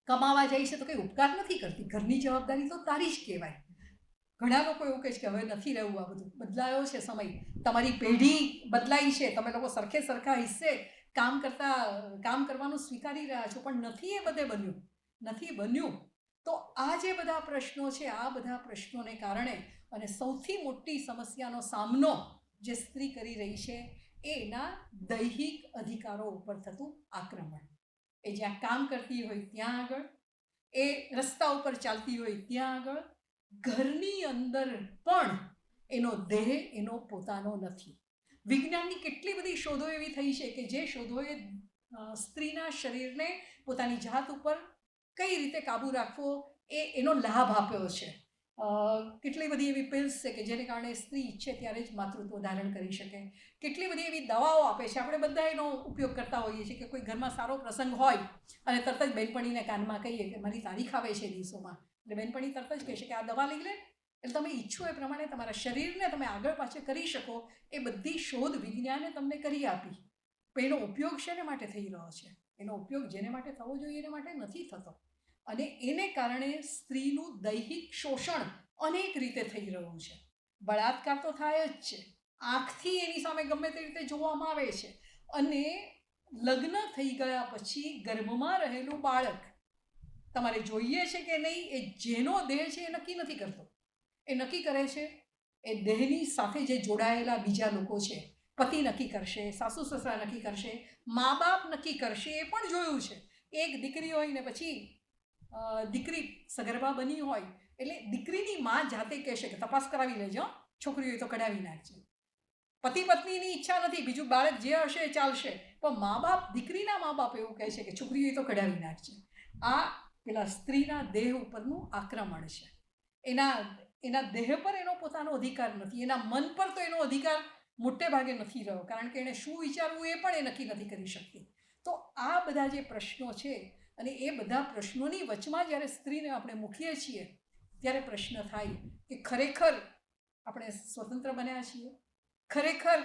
કમાવા જાય છે તો કંઈ ઉપકાર નથી કરતી, ઘરની જવાબદારી તો તારી જ કહેવાય. ઘણા લોકો એવું કહે છે કે હવે નથી રહેવું, આ બધું બદલાયો છે સમય, તમારી પેઢી બદલાઈ છે, તમે લોકો સરખે સરખા હિસ્સે કામ કરવાનું સ્વીકારી રહ્યા છો, પણ નથી એ બધે બન્યું, નથી બન્યું. તો આ જે બધા પ્રશ્નો છે, આ બધા પ્રશ્નોને કારણે અને સૌથી મોટી સમસ્યાનો સામનો જે સ્ત્રી કરી રહી છે એ એના દૈહિક અધિકારો ઉપર થતું આક્રમણ. એ જ્યાં કામ કરતી હોય ત્યાં આગળ, એ રસ્તા ઉપર ચાલતી હોય ત્યાં આગળ, ઘરની અંદર પણ એનો દેહ એનો પોતાનો નથી. વિજ્ઞાનની કેટલી બધી શોધો એવી થઈ છે કે જે શોધોએ સ્ત્રીના શરીરને પોતાની જાત ઉપર કઈ રીતે કાબૂ રાખવો એનો લાભ આપ્યો છે. કેટલી બધી એવી પિલ્સ છે કે જેને કારણે સ્ત્રી ઈચ્છે ત્યારે જ માતૃત્વ ધારણ કરી શકે. કેટલી બધી એવી દવાઓ આપે છે, આપણે બધા એનો ઉપયોગ કરતા હોઈએ છીએ કે કોઈ ઘરમાં સારો પ્રસંગ હોય અને તરત જ બેનપણીને કાનમાં કહીએ કે મારી તારીખ આવે છે દિવસોમાં, એટલે બેનપણી તરત જ કહેશે કે આ દવા લઈ લે, એટલે તમે ઈચ્છો એ પ્રમાણે તમારા શરીરને તમે આગળ પાછળ કરી શકો. એ બધી શોધ વિજ્ઞાને તમને કરી આપી, પણ એનો ઉપયોગ શેને માટે થઈ રહ્યો છે? એનો ઉપયોગ જેને માટે થવો જોઈએ એને માટે નથી થતો, અને એને કારણે સ્ત્રીનું દૈહિક શોષણ અનેક રીતે થઈ રહ્યું છે. બળાત્કાર તો થાય જ છે, આંખથી એની સામે ગમે તે રીતે જોવામાં આવે છે, અને લગ્ન થઈ ગયા પછી ગર્ભમાં રહેલું બાળક તમારે જોઈએ છે કે નહીં, એ જેનો દેહ છે એ નક્કી નથી કરતો. એ નક્કી કરે છે એ દેહની સાથે જે જોડાયેલા બીજા લોકો છે. પતિ નક્કી કરશે, સાસુ સસરા નક્કી કરશે, મા બાપ નક્કી કરશે. એ પણ જોયું છે, એક દીકરી હોય ને પછી દીકરી સગર્ભા બની હોય એટલે દીકરીની માં જાતે કહેશે કે તપાસ કરાવી લેજો, છોકરી હોય તો કઢાવી નાખજે. પતિ પત્નીની ઈચ્છા નથી, બીજું બાળક જે હશે એ ચાલશે, પણ મા બાપ, દીકરીના મા બાપ એવું કહે છે કે છોકરી હોય તો કઢાવી નાખજે. આ પેલા સ્ત્રીના દેહ ઉપરનું આક્રમણ છે. એના દેહ પર એનો પોતાનો અધિકાર નથી, એના મન પર તો એનો અધિકાર મોટે ભાગે નથી રહ્યો, કારણ કે એને શું વિચારવું એ પણ એ નક્કી નથી કરી શકતી. તો આ બધા જે પ્રશ્નો છે, અને એ બધા પ્રશ્નોની વચમાં જ્યારે સ્ત્રીને આપણે મૂકીએ છીએ ત્યારે પ્રશ્ન થાય કે ખરેખર આપણે સ્વતંત્ર બન્યા છીએ? ખરેખર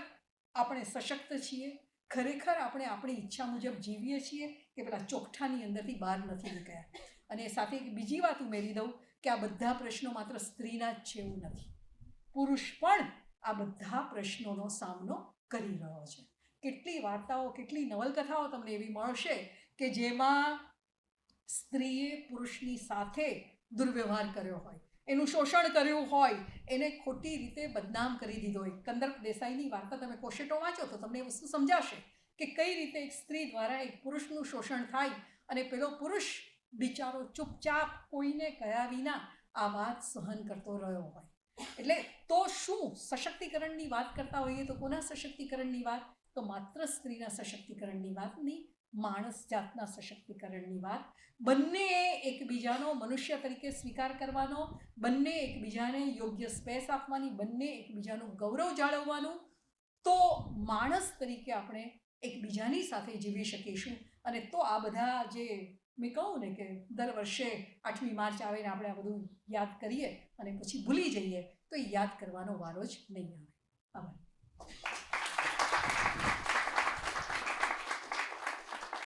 આપણે સશક્ત છીએ? ખરેખર આપણે આપણી ઈચ્છા મુજબ જીવીએ છીએ કે પેલા ચોકઠાની અંદરથી બહાર નથી નીકળ્યા? અને સાથે એક બીજી વાત ઉમેરી દઉં કે આ બધા પ્રશ્નો માત્ર સ્ત્રીના જ છે એવું નથી, પુરુષ પણ આ બધા પ્રશ્નોનો સામનો કરી રહ્યો છે. કેટલી વાર્તાઓ, કેટલી નવલકથાઓ તમને એવી મળશે કે જેમાં સ્ત્રીએ પુરુષની સાથે દુર્વ્યવહાર કર્યો હોય, એનું શોષણ કર્યું હોય, એને ખોટી રીતે બદનામ કરી દીધો હોય. કંદર્પ દેસાઈની વાર્તા તમે કોશેટો વાંચો તો તમને એ વસ્તુ સમજાશે કે કઈ રીતે એક સ્ત્રી દ્વારા એક પુરુષનું શોષણ થાય અને પેલો પુરુષ બિચારો ચૂપચાપ કોઈને કહ્યા વિના આ વાત સહન કરતો રહ્યો હોય. એટલે તો શું સશક્તિકરણની વાત કરતા હોઈએ તો કોના સશક્તિકરણની વાત? તો માત્ર સ્ત્રીના સશક્તિકરણની વાત નહીં, માણસ જાતના સશક્તિકરણની વાત. બંને એકબીજાનો મનુષ્ય તરીકે સ્વીકાર કરવાનો, બંને એકબીજાને યોગ્ય સ્પેસ આપવાની, બંને એકબીજાનું ગૌરવ જાળવવાનું, તો માણસ તરીકે આપણે એકબીજાની સાથે જીવી શકીશું. અને તો આ બધા જે મેં કહું ને કે દર વર્ષે 8મી માર્ચ આવે ને આપણે આ બધું યાદ કરીએ અને પછી ભૂલી જઈએ, તો એ યાદ કરવાનો વારો જ નહીં આવે. આભાર.